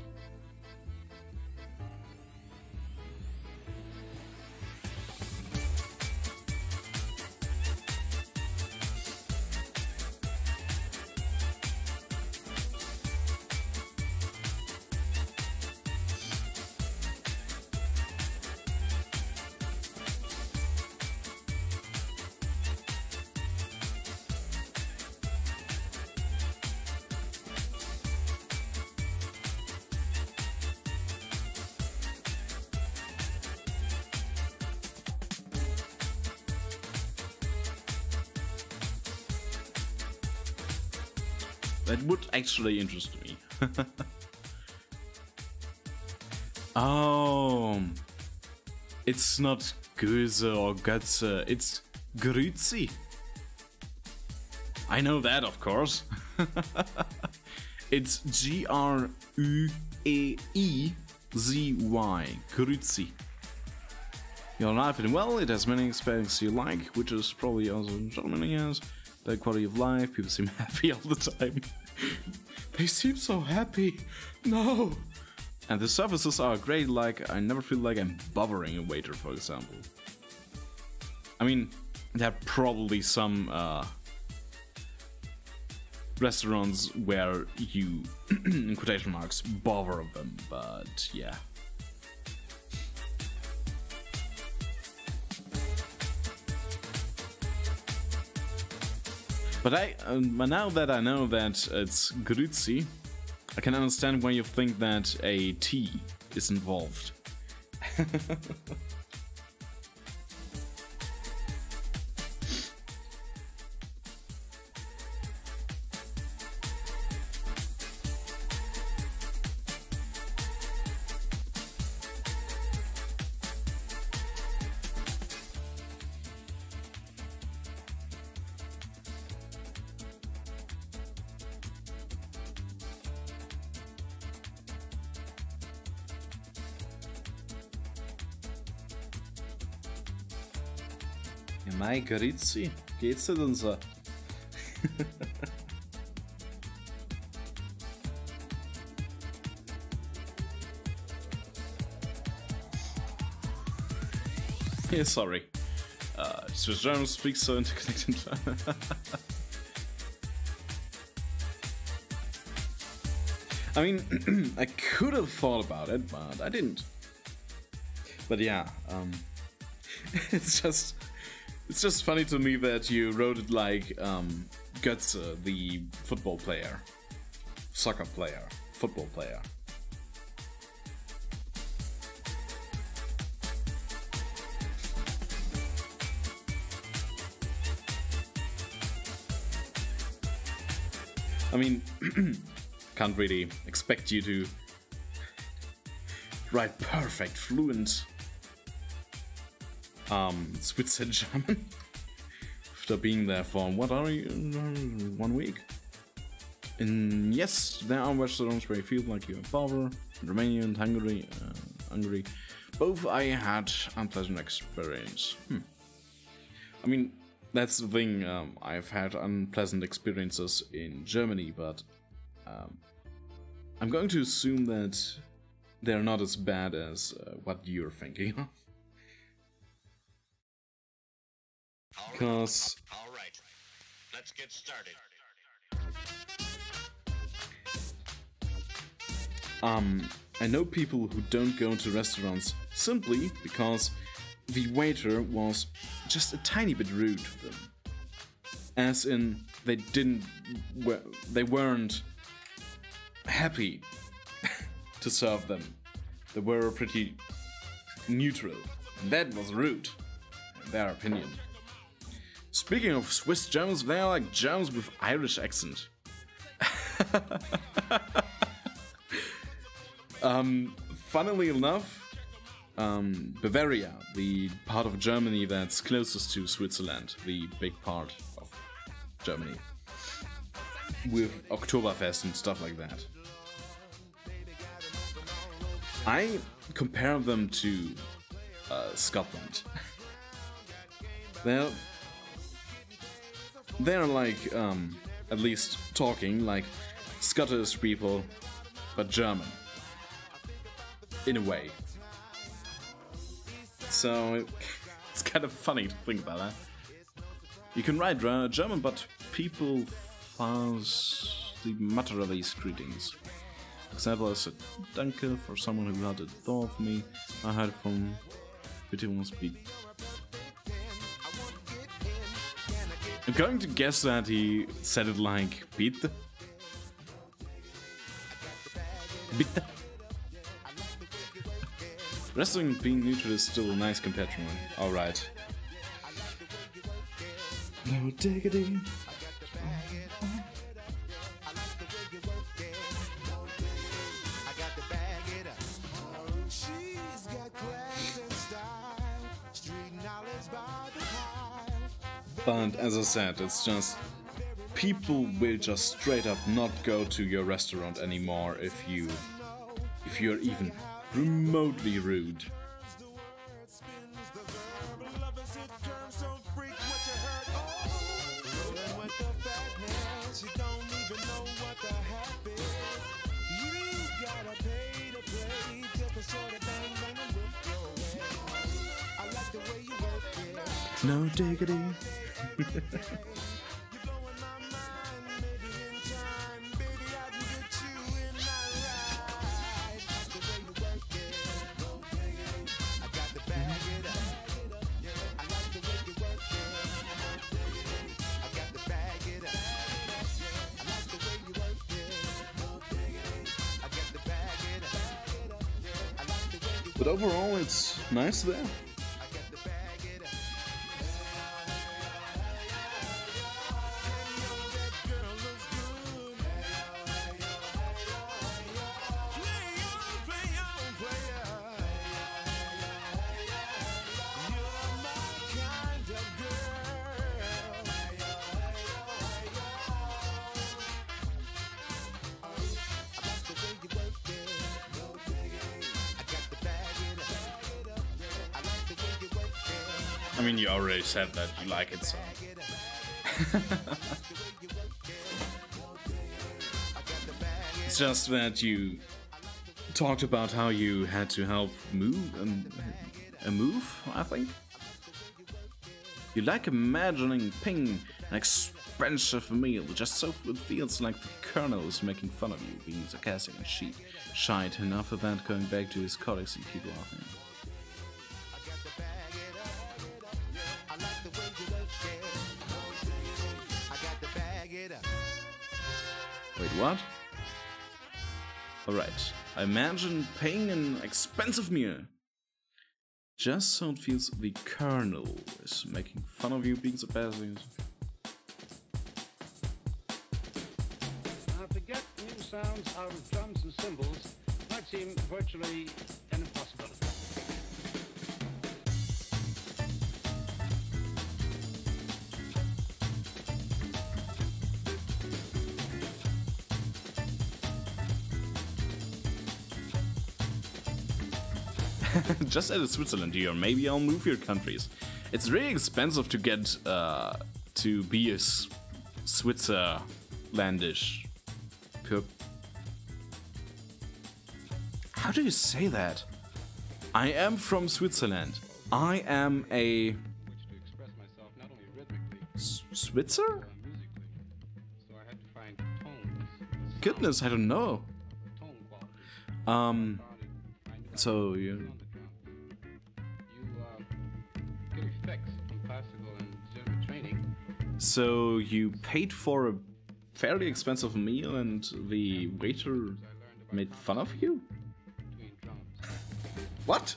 That would actually interest me. Oh, it's not Göse or Götze, it's Grüezi. I know that, of course. It's G-R-U-E-I-Z-Y, Grüezi. Your life and well, it has many aspects you like, which is probably also Germany has. Better quality of life, people seem happy all the time. They seem so happy. No. And the services are great, like I never feel like I'm bothering a waiter, for example. I mean, there are probably some restaurants where you, in quotation marks, bother them, but yeah. But now that I know that it's grüezi, I can understand why you think that a T is involved. Ja, mein Grüezi, geht's dir denn so? Yeah, sorry. Swiss German speaks so interconnected. I mean, I could have thought about it, but I didn't. But yeah, it's just funny to me that you wrote it like Götze, the football player, soccer player, football player. I mean, can't really expect you to write perfect, fluent Swiss German after being there for, what are you, 1 week? And yes, there are restaurants where you feel like you're a barber. In Romania and Hungary, both I had unpleasant experience. I mean, that's the thing, I've had unpleasant experiences in Germany, but I'm going to assume that they're not as bad as what you're thinking of. Because all right, let's get started. I know people who don't go to restaurants simply because the waiter was just a tiny bit rude to them. As in, they weren't happy to serve them. They were pretty neutral. And that was rude, in their opinion. Speaking of Swiss Germans, they are like Germans with Irish accent. Funnily enough, Bavaria, the part of Germany that's closest to Switzerland, the big part of Germany, with Oktoberfest and stuff like that. I compare them to Scotland. They're like, at least talking like Scottish people, but German. In a way. So, it's kind of funny to think about that. You can write German, but people fast the matter of these greetings. For example, I said Danke for someone who had a door for me. I heard from Bitte speak. I'm going to guess that he said it like Bitte. Bitte. Wrestling being neutral is still a nice compared to mine. Alright. No diggity. But as I said, it's just people will just straight up not go to your restaurant anymore if you're even remotely rude. No diggity. But overall, it's nice there. I mean, you already said that you like it, so... It's just that you talked about how you had to help move, I think? You like imagining Ping an expensive meal, just so it feels like the Colonel is making fun of you, being sarcastic and shite enough about going back to his colleagues and keep laughing. Wait, what? Alright, I imagine paying an expensive meal. Just so it feels the Colonel is making fun of you being so passive. Now, to get new sounds out of drums and cymbals might seem virtually an impossibility. Just add Switzerland here, maybe I'll move your countries. It's really expensive to get to be a Switzerlandish. How do you say that? I am from Switzerland. I am a Switzer? Goodness, I don't know. So you get effects from classical and German training. So you paid for a fairly expensive meal and the waiter made fun of you? What?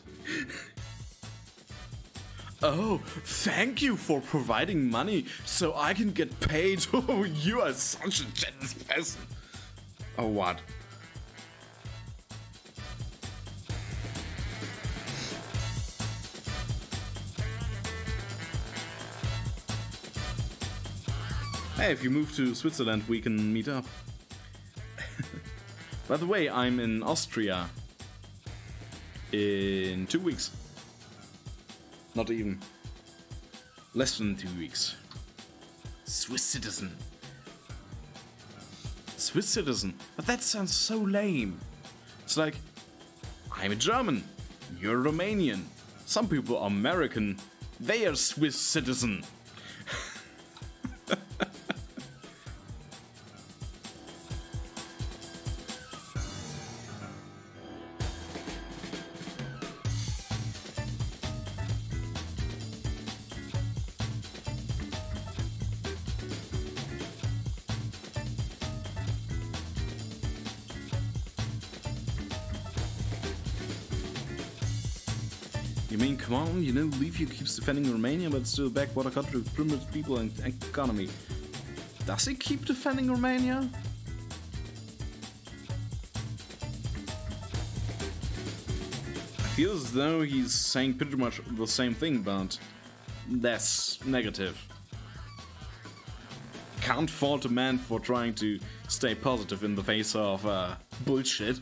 Oh, thank you for providing money so I can get paid. Oh, you are such a generous person. Oh, what? Hey, if you move to Switzerland, we can meet up. By the way, I'm in Austria in 2 weeks. Not even. Less than 2 weeks. Swiss citizen. Swiss citizen? But that sounds so lame. It's like, I'm a German, you're Romanian. Some people are American, they are Swiss citizen. You mean, come on, you know, Levy keeps defending Romania, but it's still a backwater country with primitive people and economy. Does he keep defending Romania? I feel as though he's saying pretty much the same thing, but less negative. Can't fault a man for trying to stay positive in the face of bullshit.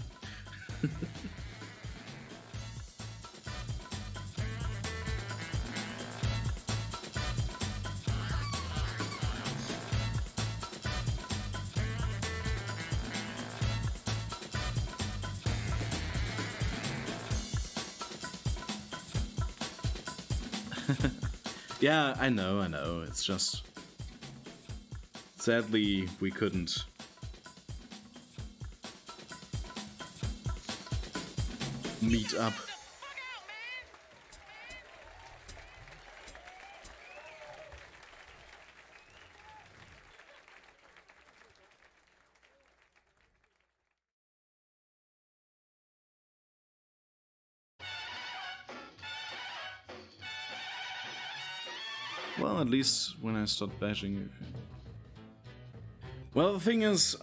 Yeah, I know. It's just... Sadly, we couldn't... meet up. Well, at least when I start bashing you. Well, the thing is,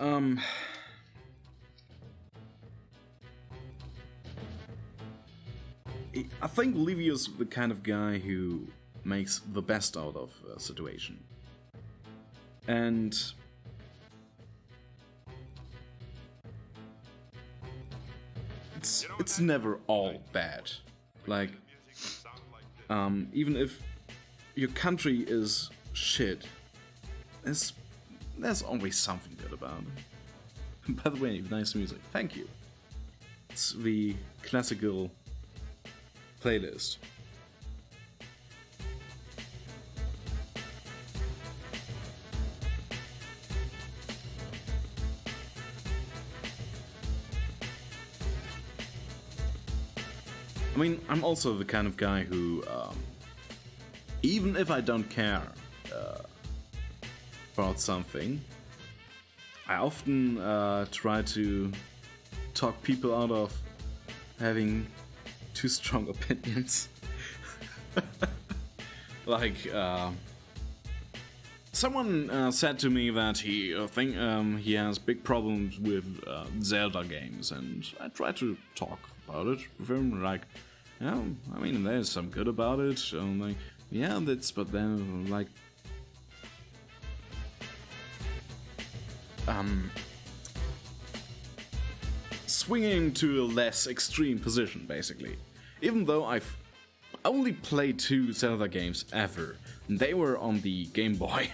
I think Livio's the kind of guy who makes the best out of a situation. And it's never all bad. Like, even if your country is shit, there's always something good about it. By the way, nice music. Thank you. It's the classical playlist. I mean, I'm also the kind of guy who, even if I don't care about something, I often try to talk people out of having too strong opinions. Like, someone said to me that he has big problems with Zelda games, and I try to talk about it with him. Like, yeah, I mean, there's some good about it. Like, yeah, but then like, swinging to a less extreme position, basically. Even though I've only played 2 Zelda games ever, and they were on the Game Boy.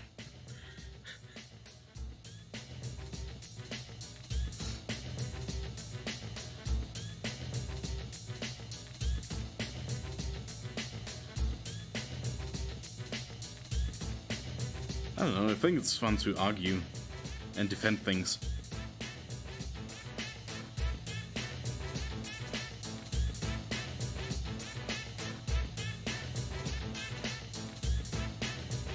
I don't know, I think it's fun to argue and defend things.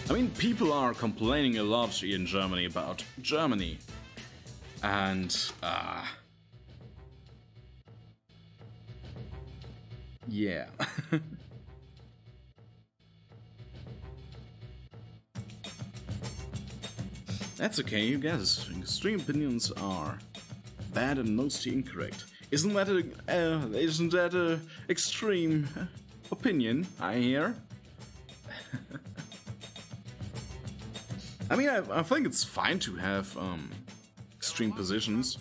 I mean, people are complaining a lot in Germany about Germany. And, yeah. That's okay, you guys. Extreme opinions are bad and mostly incorrect. Isn't that a extreme opinion, I hear? I mean, I think it's fine to have extreme positions.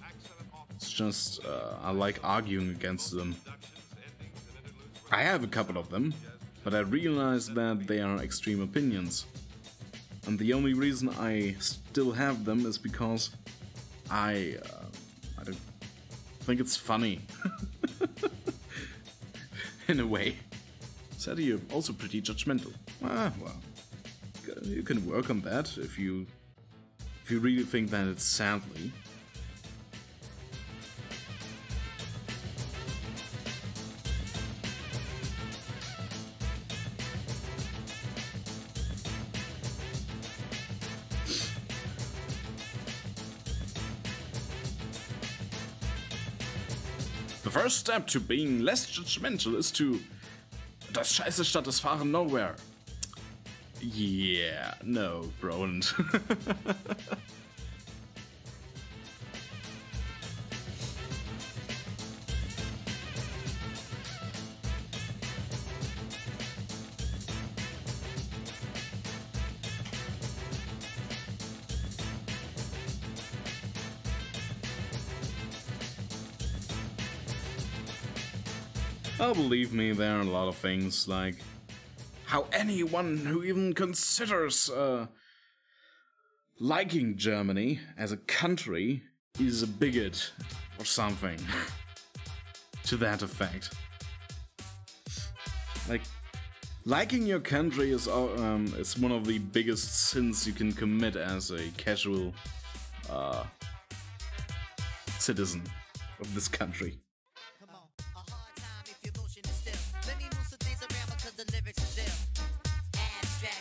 It's just I like arguing against them. I have a couple of them, but I realize that they are extreme opinions. And the only reason I still have them is because I don't think it's funny. In a way. Sadly, you're also pretty judgmental. Ah, well. You can work on that if you really think that it's sadly. The first step to being less judgmental is to... Das scheiße Stadt ist fahren nowhere. Yeah, no, bro. Oh, believe me, there are a lot of things, like how anyone who even considers liking Germany as a country is a bigot or something. To that effect. Like, Liking your country is one of the biggest sins you can commit as a casual citizen of this country.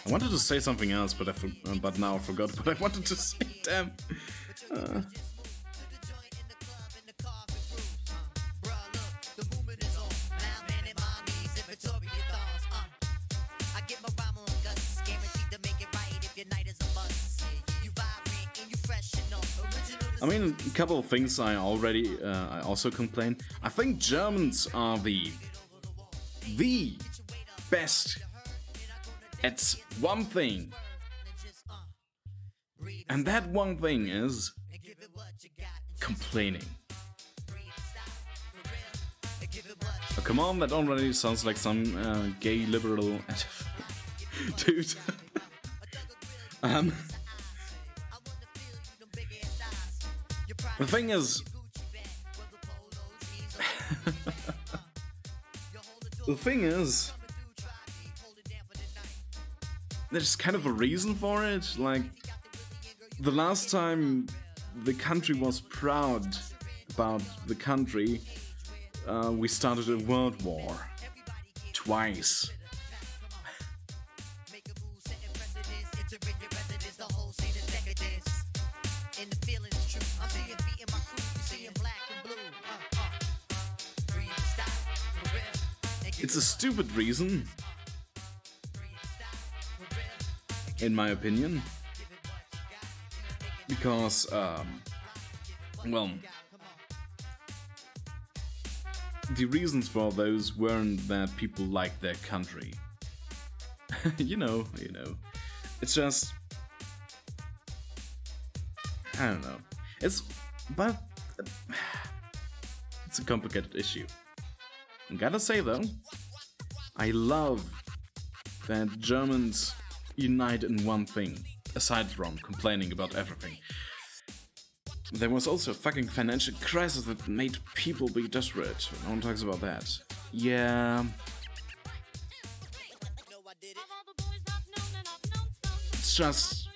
I wanted to say something else, but now I forgot what I wanted to say. Damn. I mean, a couple of things I also complained. I think Germans are the best at one thing. And that one thing is complaining. Oh, come on, that already sounds like some gay liberal dude. The thing is, there's kind of a reason for it. Like, the last time the country was proud about the country, we started a world war. Twice. It's a stupid reason, in my opinion, because, well, the reasons for those weren't that people liked their country. you know, it's just, I don't know, it's a complicated issue. I gotta say though, I love that Germans unite in one thing, aside from complaining about everything. There was also a fucking financial crisis that made people be desperate. No one talks about that. Yeah. It's just...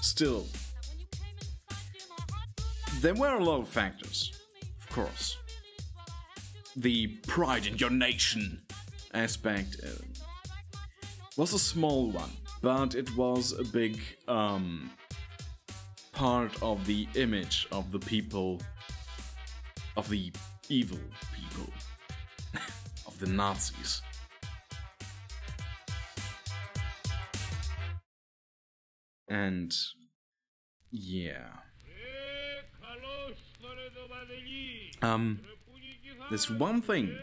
still. There were a lot of factors, of course. The pride in your nation aspect was a small one, but it was a big part of the image of the people, of the evil people, of the Nazis. And yeah. There's one thing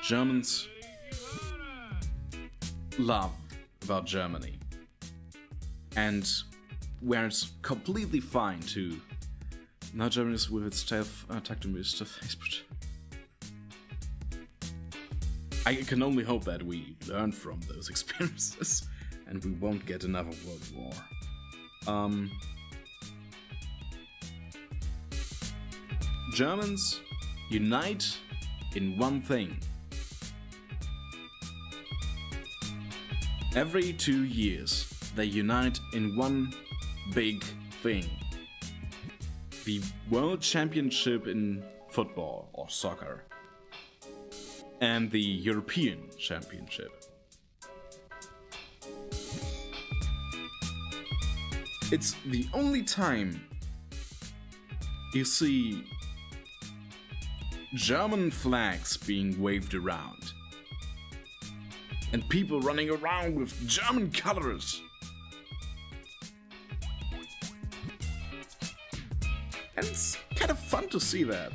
Germans love about Germany, and where it's completely fine to now Germany is with its I can only hope that we learn from those experiences and we won't get another world war. Germans unite in one thing. Every 2 years, they unite in one big thing. The World Championship in football or soccer. And the European Championship. It's the only time you see German flags being waved around. And people running around with German colors. And it's kind of fun to see that.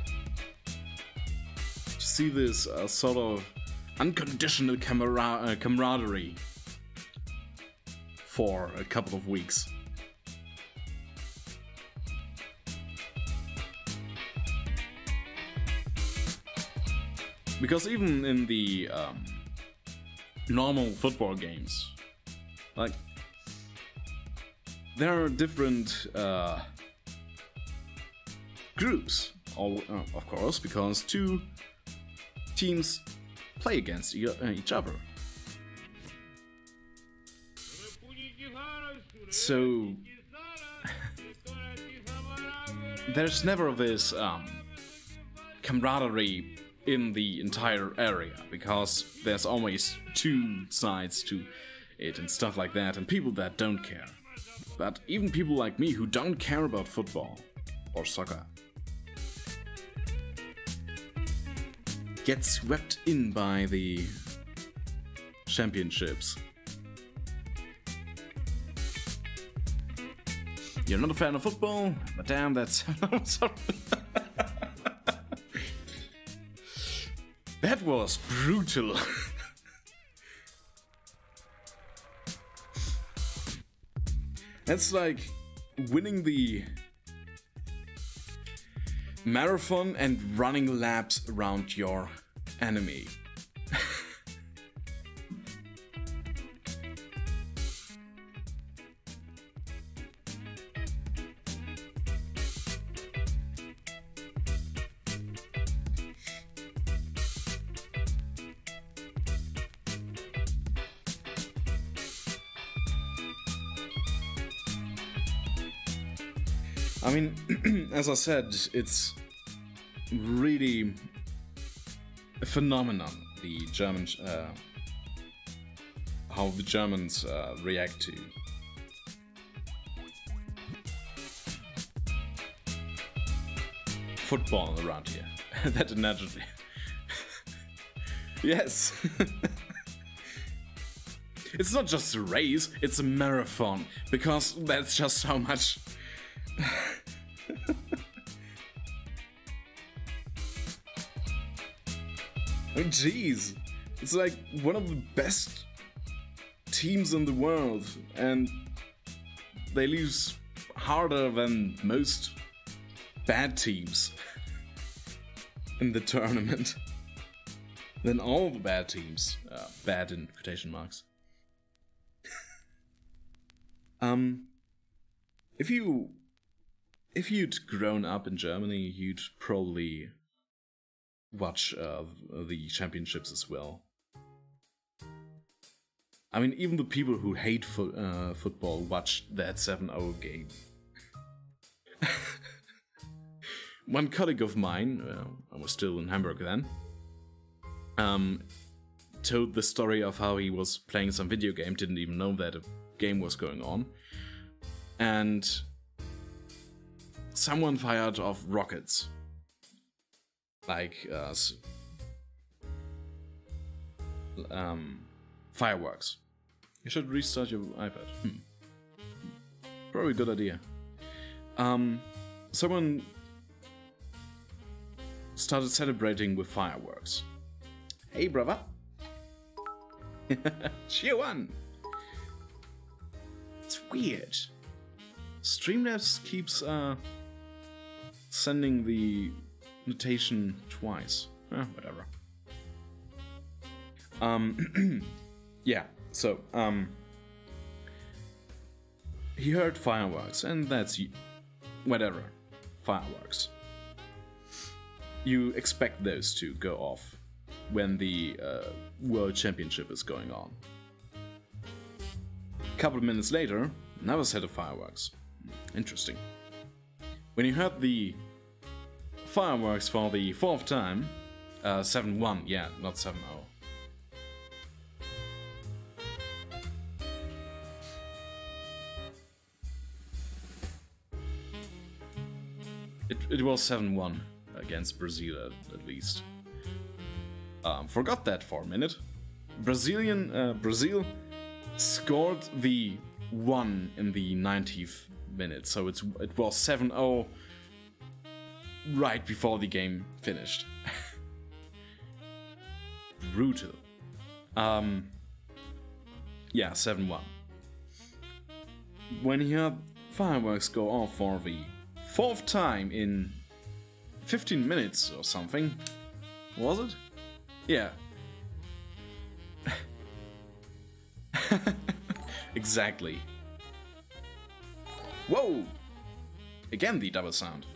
To see this sort of unconditional camaraderie for a couple of weeks. Because even in the normal football games, like, there are different groups, of course, because two teams play against each other. So there's never this camaraderie in the entire area, because there's always two sides to it and stuff like that, and people that don't care. But even people like me who don't care about football or soccer get swept in by the championships. You're not a fan of football? But damn, that's... sorry. That was brutal. That's like winning the marathon and running laps around your enemy. I mean, as I said, it's really a phenomenon, the German, how the Germans react to football around here. That analogy. Yes. It's not just a race, it's a marathon, because that's just how much... Oh, jeez, it's like one of the best teams in the world, and they lose harder than most bad teams in the tournament. Than all the bad teams, bad in quotation marks. If you'd grown up in Germany, you'd probably watch the championships as well. I mean, even the people who hate football watched that 7-0 game. One colleague of mine, I was still in Hamburg then, told the story of how he was playing some video game, didn't even know that a game was going on, and someone fired off rockets. Like, fireworks. You should restart your iPad. Probably a good idea. Someone started celebrating with fireworks. Hey, brother. Cheer one. It's weird. Streamlabs keeps sending the notation twice. Whatever. Yeah, so he heard fireworks, and that's whatever. Fireworks. You expect those to go off when the World Championship is going on. A couple of minutes later, another set of fireworks. Interesting. When you heard the fireworks for the fourth time, 7-1, yeah, not 7-0. It was 7-1 against Brazil, at least. Forgot that for a minute. Brazil scored the 1 in the 90th minute, so it was 7-0 right before the game finished. Brutal. Yeah, 7-1. When he heard fireworks go off for the fourth time in 15 minutes or something, was it? Yeah. Exactly. Whoa! Again the double sound.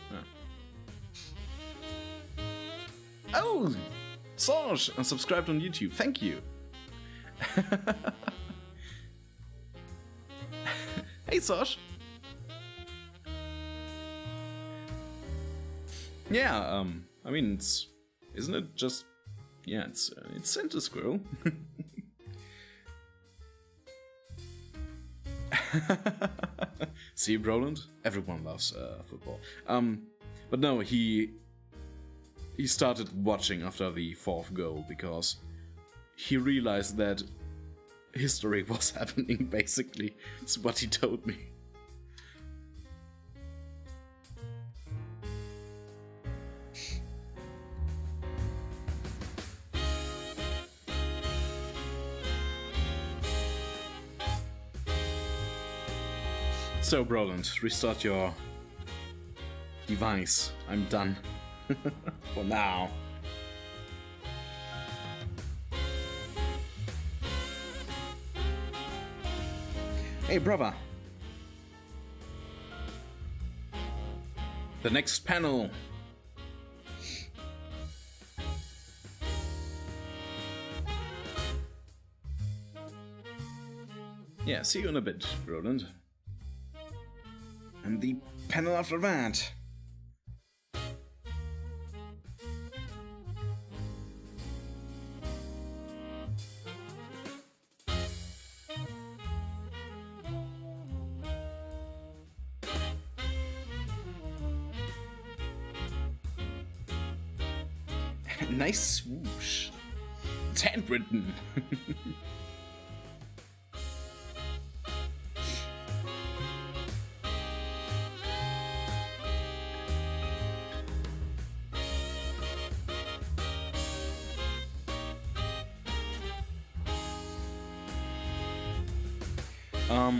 Oh! Sorge! And subscribed on YouTube. Thank you! Hey, Sosh. Yeah, I mean, isn't it just, yeah, it's Santa Squirrel. See, Roland? Everyone loves football. But no, he started watching after the fourth goal because he realized that history was happening, basically. It's what he told me. So, Roland, restart your device. I'm done. For now. Hey, brother. The next panel. Yeah, see you in a bit, Roland. And the panel after that. Nice swoosh. It's handwritten.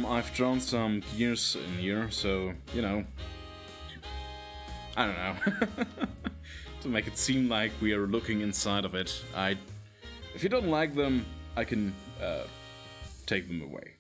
I've drawn some gears in here, so, you know, I don't know, to make it seem like we are looking inside of it. If you don't like them, I can take them away.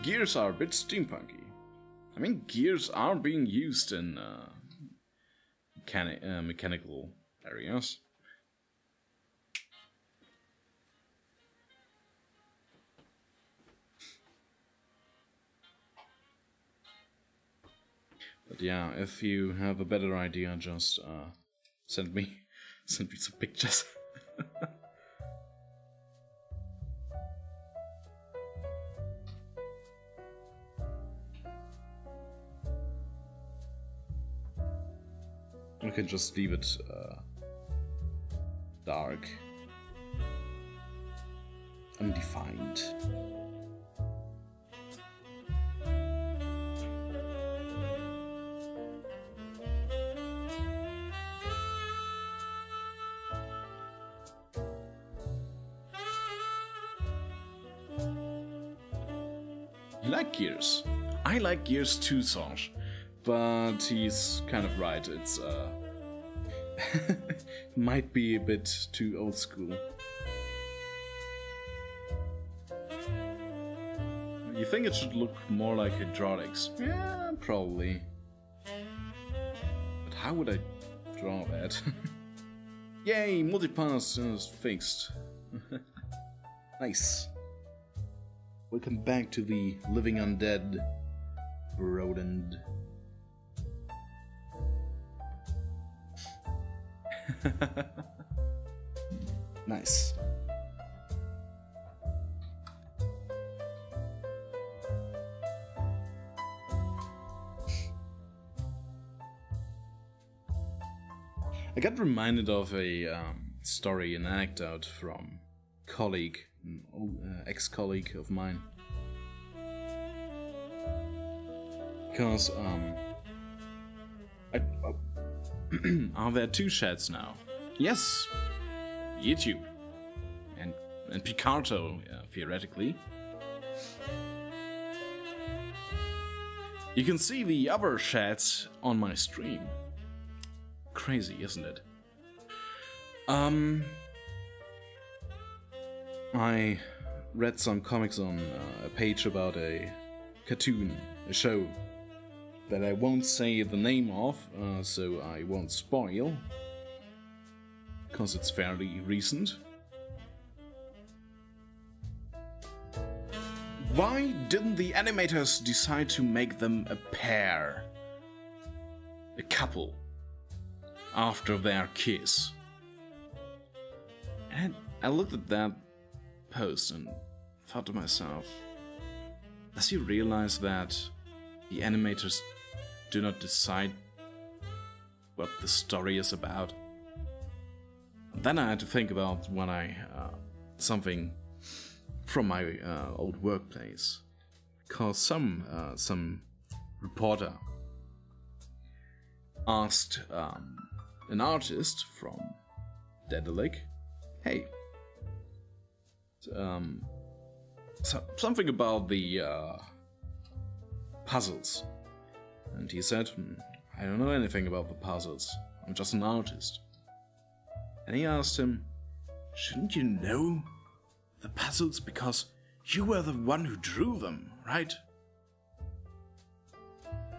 Gears are a bit steampunky. I mean, gears are being used in mechanical areas. But yeah, if you have a better idea, just send me some pictures. We can just leave it dark, undefined. You like Gears? I like Gears too, Sanj. But he's kind of right, it's might be a bit too old school. You think it should look more like hydraulics? Yeah, probably. But how would I draw that? Yay, multipass is fixed. Nice. Welcome back to the Living Undead, Rodent. Nice. I got reminded of a story, an anecdote from colleague, an ex-colleague of mine. Because, are there two chats now? Yes, YouTube and INKounter, theoretically. You can see the other chats on my stream. Crazy, isn't it? I read some comics on a page about a cartoon, a show that I won't say the name of, so I won't spoil, because it's fairly recent. Why didn't the animators decide to make them a pair? A couple? After their kiss? And I looked at that post and thought to myself, does he realize that the animators do not decide what the story is about? And then I had to think about when something from my old workplace, because some reporter asked an artist from Dedalic, hey, something about the puzzles. And he said, I don't know anything about the puzzles, I'm just an artist. And he asked him, shouldn't you know the puzzles because you were the one who drew them, right?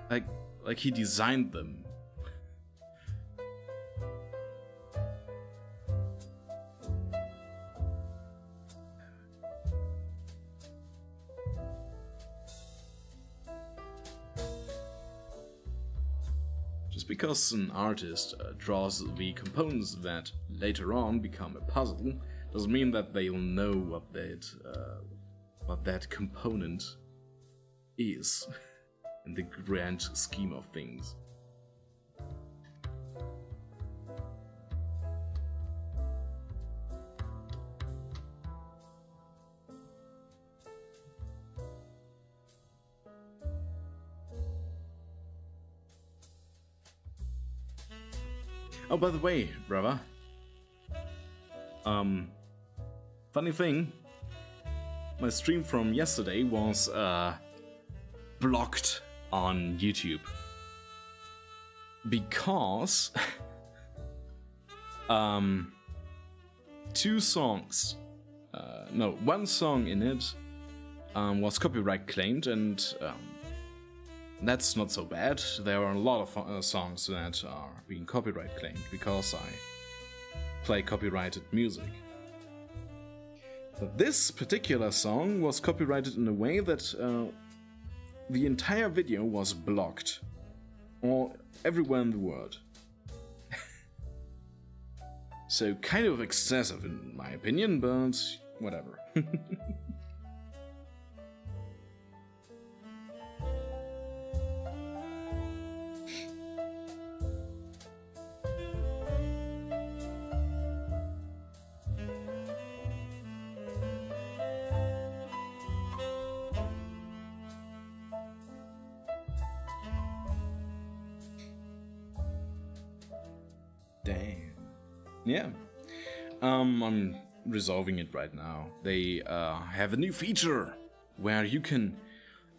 Like he designed them. Just because an artist draws the components that later on become a puzzle doesn't mean that they'll know what that component is in the grand scheme of things. Oh, by the way, brother. Funny thing, my stream from yesterday was blocked on YouTube because two songs, no, one song in it was copyright claimed, and that's not so bad. There are a lot of songs that are being copyright claimed because I play copyrighted music. But this particular song was copyrighted in a way that the entire video was blocked, or everywhere in the world. So kind of excessive in my opinion, but whatever. Damn. Yeah. I'm resolving it right now. They have a new feature where you can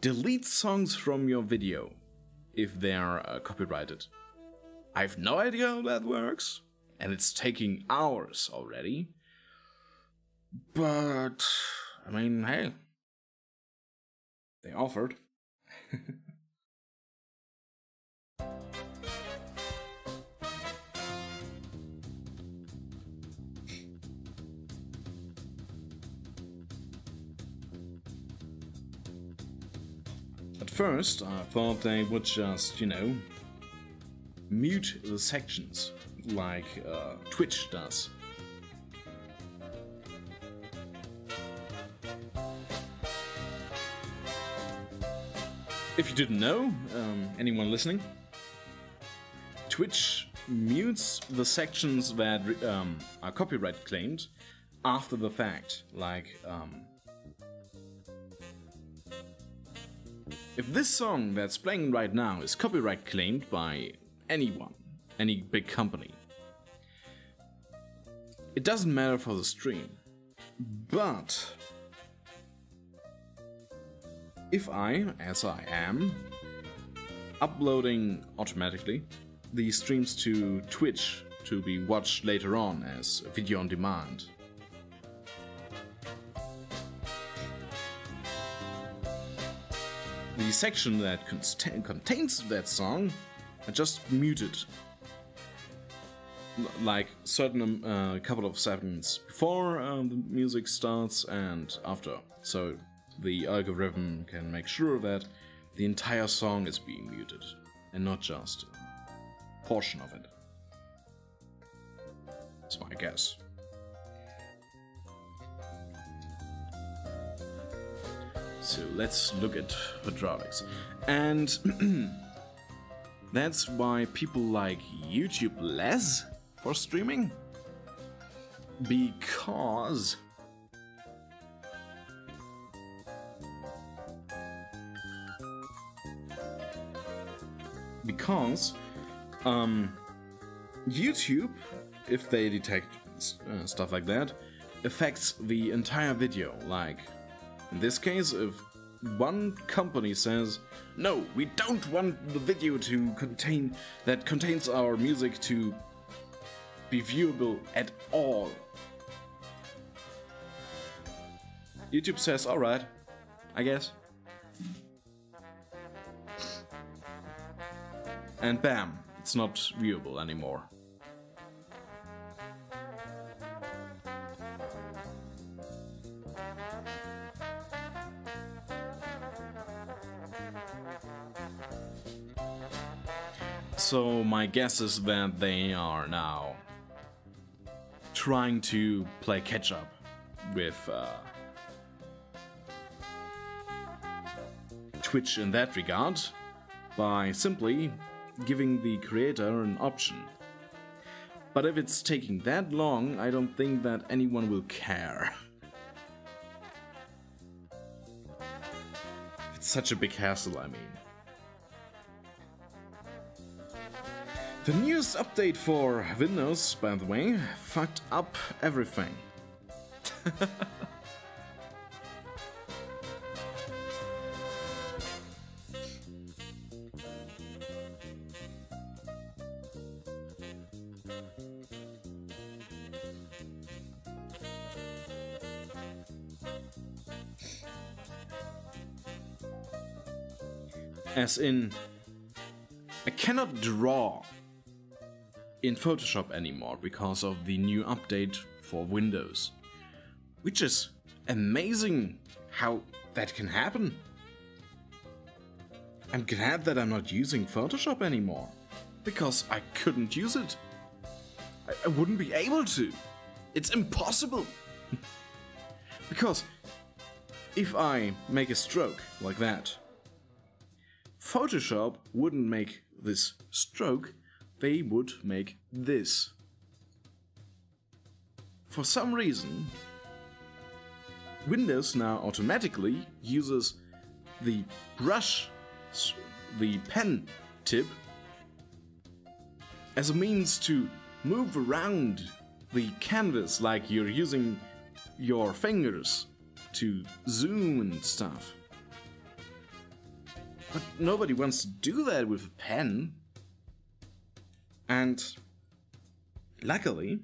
delete songs from your video if they are copyrighted. I have no idea how that works, and it's taking hours already. But, I mean, hey, they offered. At first, I thought they would just, you know, mute the sections like Twitch does. If you didn't know, anyone listening, Twitch mutes the sections that are copyright claimed after the fact, like If this song that's playing right now is copyright claimed by anyone, any big company, it doesn't matter for the stream. But if I, as I am, uploading automatically the streams to Twitch to be watched later on as video on demand, the section that contains that song are just muted, like certain couple of seconds before the music starts and after, so the algorithm can make sure that the entire song is being muted and not just a portion of it. That's my guess. So let's look at hydraulics. And that's why people like YouTube less for streaming. Because YouTube, if they detect stuff like that, affects the entire video. Like in this case, if one company says, no, we don't want the video to contains our music to be viewable at all, YouTube says, alright, I guess. And bam, it's not viewable anymore. So my guess is that they are now trying to play catch up with Twitch in that regard by simply giving the creator an option. But if it's taking that long, I don't think that anyone will care. It's such a big hassle, I mean. The newest update for Windows, by the way, fucked up everything. As in, I cannot draw in Photoshop anymore because of the new update for Windows. Which is amazing how that can happen. I'm glad that I'm not using Photoshop anymore, because I couldn't use it. I wouldn't be able to. It's impossible. Because if I make a stroke like that, Photoshop wouldn't make this stroke, they would make this. For some reason, Windows now automatically uses the brush, the pen tip, as a means to move around the canvas like you're using your fingers to zoom and stuff. But nobody wants to do that with a pen. And luckily,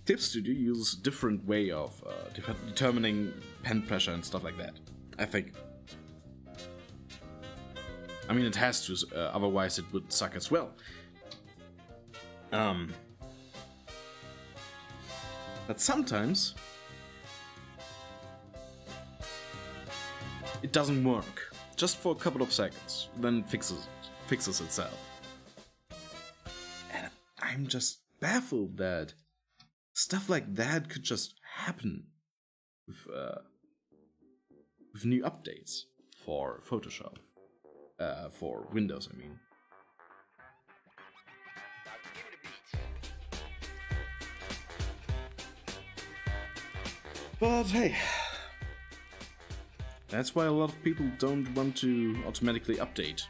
Tip Studio uses a different way of determining pen pressure and stuff like that, I think. I mean, it has to, otherwise it would suck as well. But sometimes it doesn't work. Just for a couple of seconds, then it fixes itself. And I'm just baffled that stuff like that could just happen with new updates for Photoshop, for Windows, I mean. But hey, That's why a lot of people don't want to automatically update.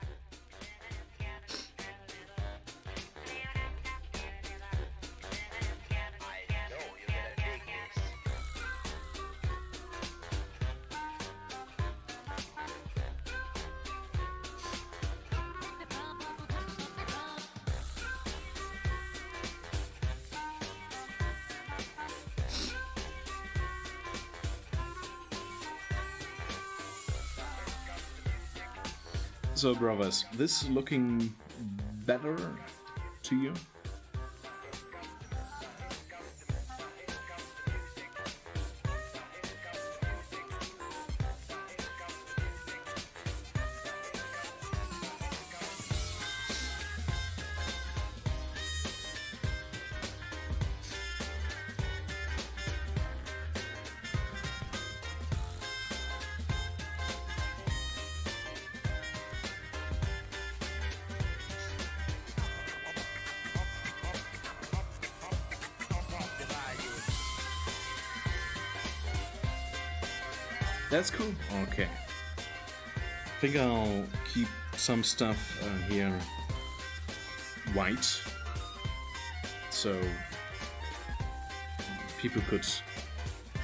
So, brothers, this looking better to you? That's cool. Okay. I think I'll keep some stuff here white, so people could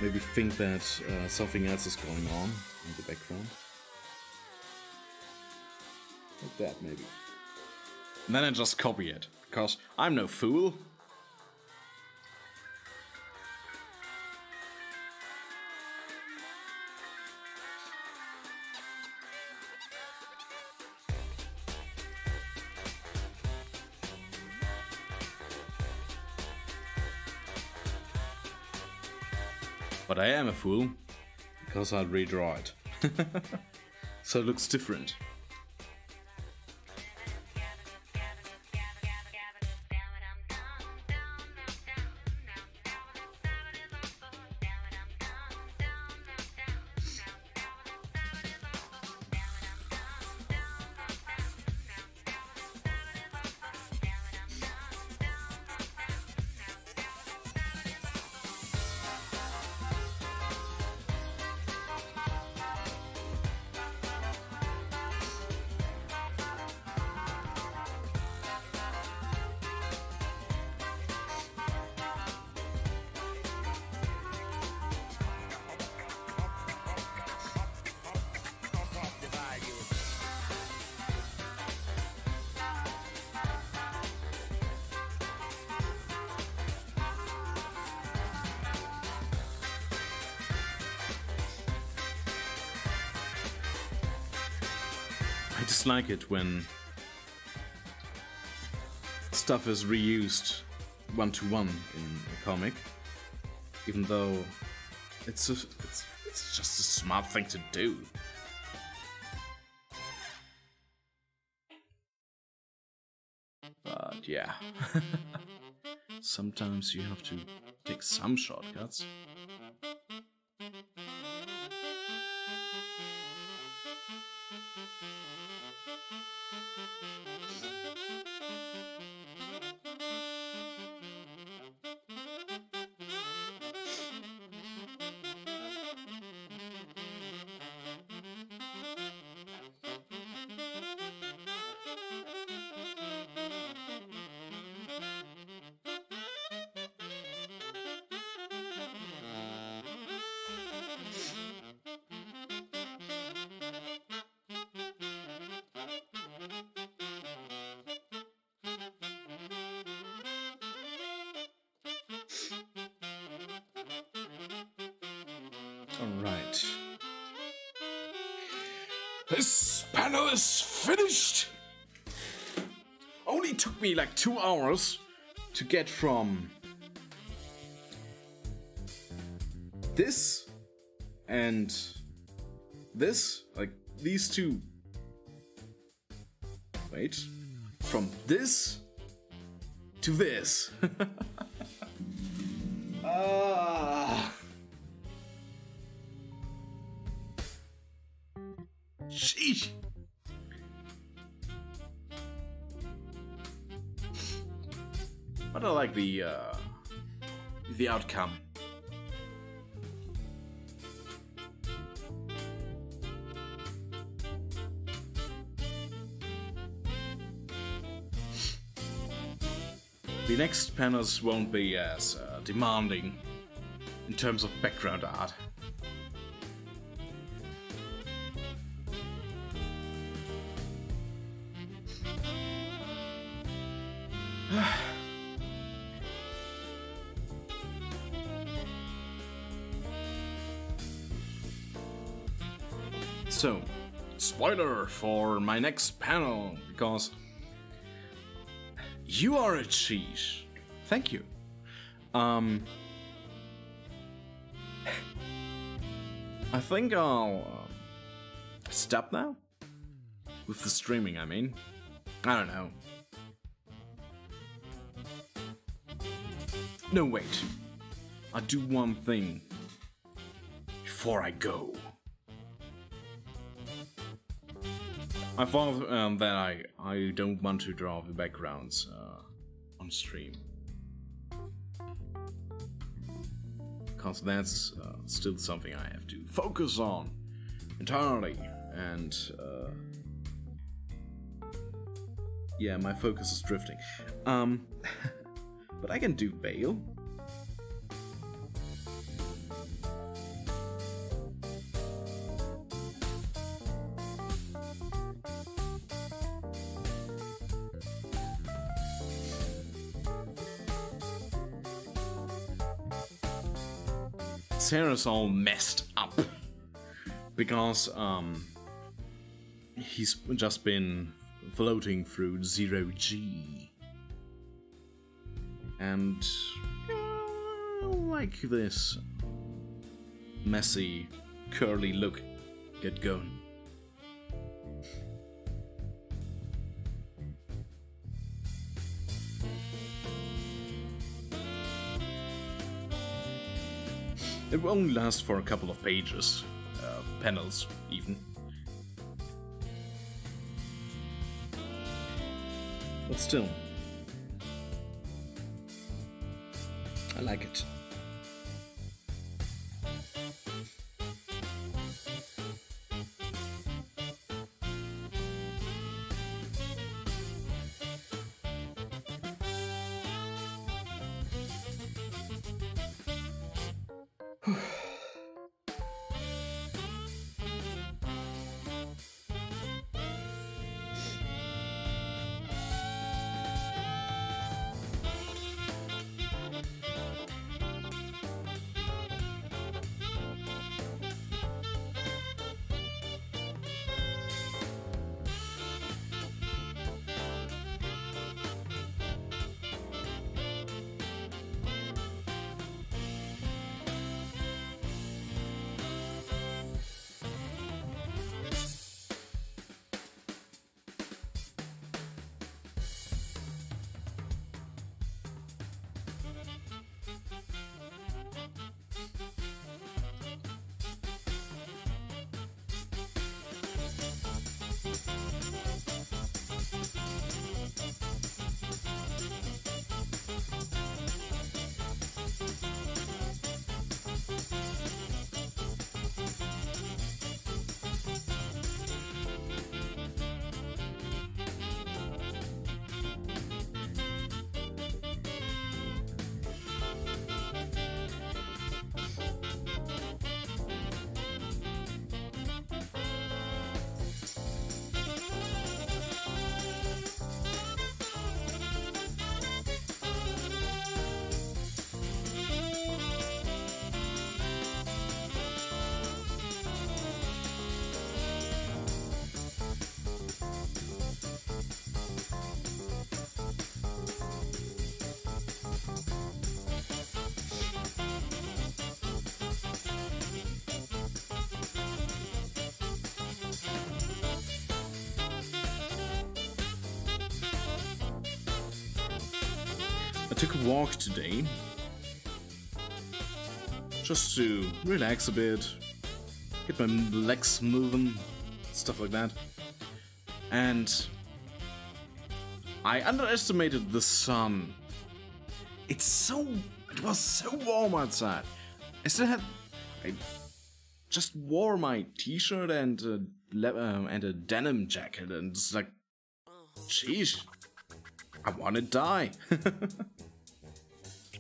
maybe think that something else is going on in the background. Like that, maybe. And then I just copy it, because I'm no fool. But I am a fool, because I'll redraw it. So it looks different. I dislike it when stuff is reused one-to-one in a comic, even though it's just a smart thing to do. But yeah, sometimes you have to take some shortcuts. Alright. This panel is finished! Only took me like 2 hours to get from this and this, like these two. Wait. From this to this. Sheesh. But I like the outcome. the next panels won't be as demanding in terms of background art. So, spoiler for my next panel, because you are a cheat. Thank you. I think I'll stop now with the streaming. I mean, I don't know. No, wait. I'll do one thing before I go. I thought that I don't want to draw the backgrounds on stream, because that's still something I have to focus on entirely, and yeah, my focus is drifting. But I can do Bale. His hair is all messed up because he's just been floating through 0G, and like this messy curly look get going. It will only last for a couple of pages, panels even. But still, I like it. I took a walk today, just to relax a bit, get my legs moving, stuff like that. And I underestimated the sun. It was so warm outside. I just wore my t-shirt and a denim jacket, and it's like, jeez. I wanna die.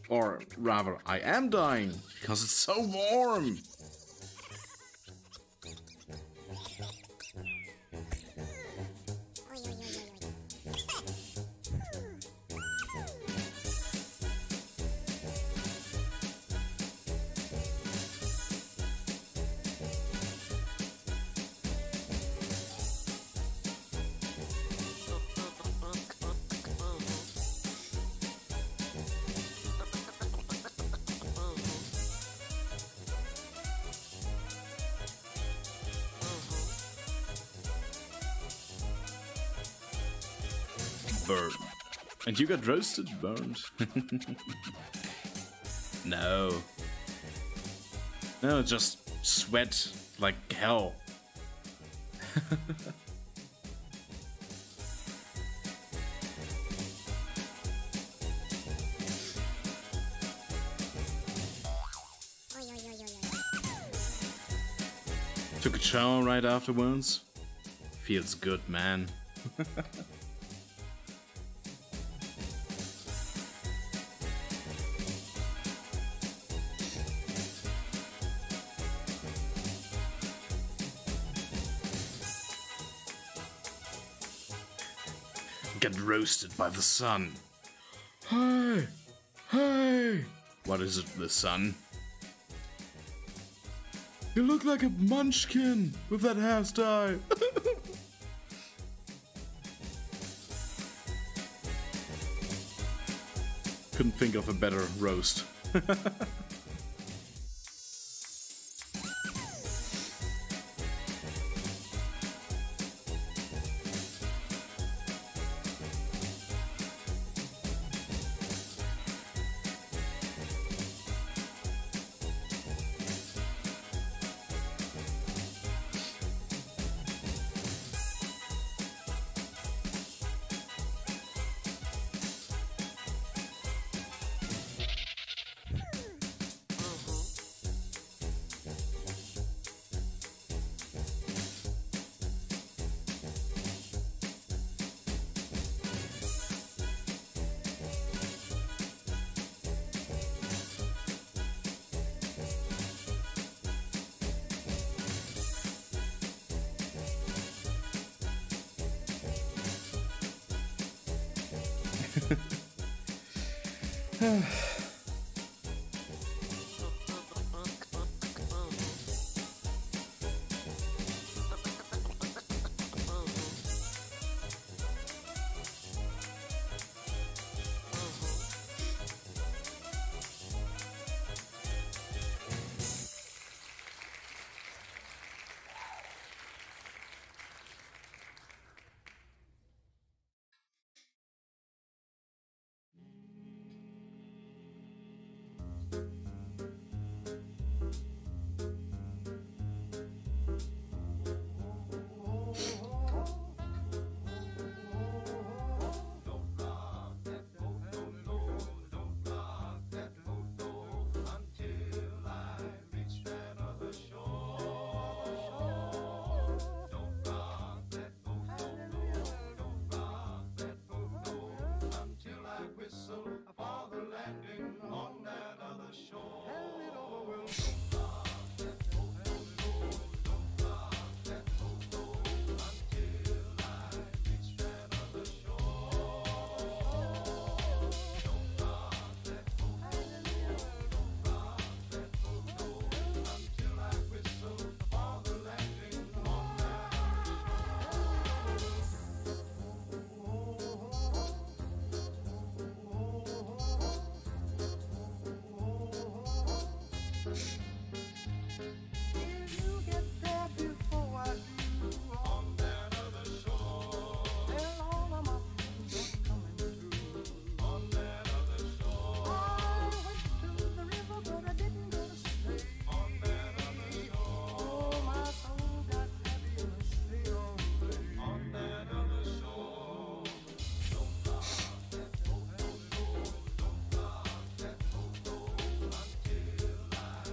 Or rather, I am dying because it's so warm. Burned. And you got roasted, burned. No. No, just sweat like hell. Took a shower right afterwards. Feels good, man. Get roasted by the sun. Hey! Hey! What is it, the sun? You look like a munchkin with that hairstyle. Couldn't think of a better roast.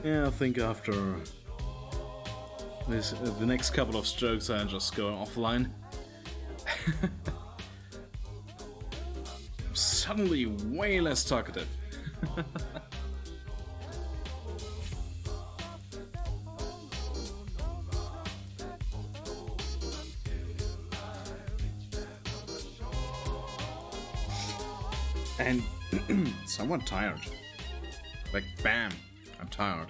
Yeah, I think after this, the next couple of strokes I just go offline. suddenly way less talkative. And somewhat tired. Like, bam, I'm tired.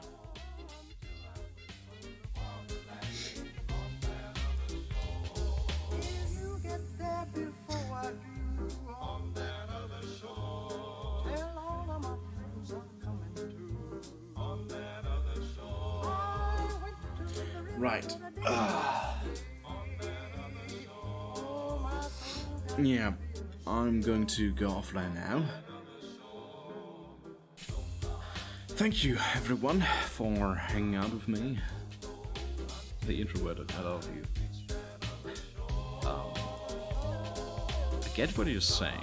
Right. Yeah, I'm going to go offline now. Thank you, everyone, for hanging out with me. The introverted, I love you. I get what you're saying.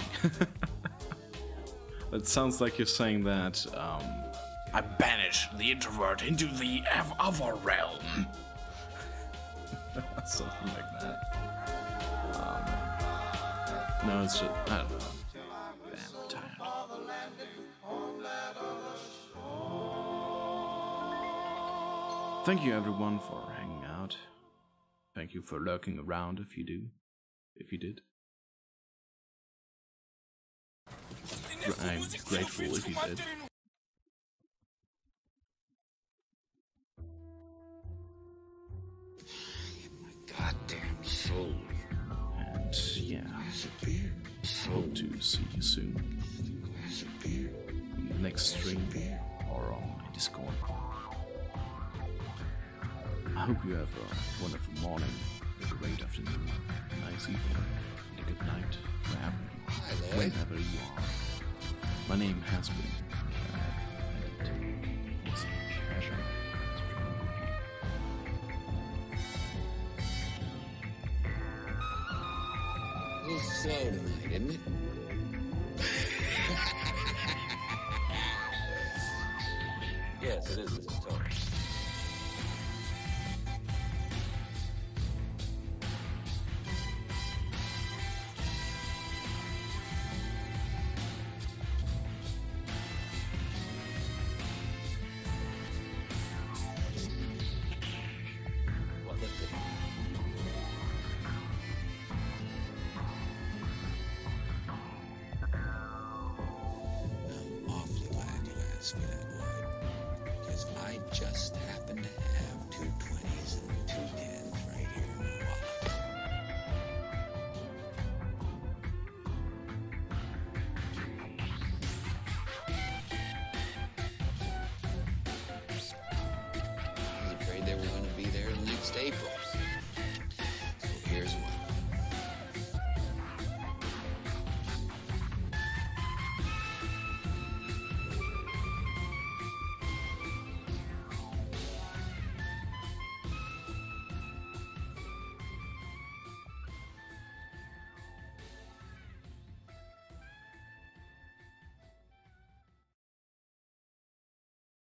It sounds like you're saying that I banish the introvert into the other realm. Something like that. No, it's just, I don't know. Damn, I'm tired. Thank you everyone for hanging out. Thank you for lurking around if you did. I'm grateful if you did. Goddamn soul. And yeah, hope to see you soon. In the next stream or on my Discord. I hope you have a wonderful morning, a great afternoon, a nice evening, and a good night, wherever you are. My name has been and it's a pleasure to A little slow tonight, isn't it? Yes, it is, Mr. Tony. Awfully glad you asked me that, Lloyd, because I just happen to have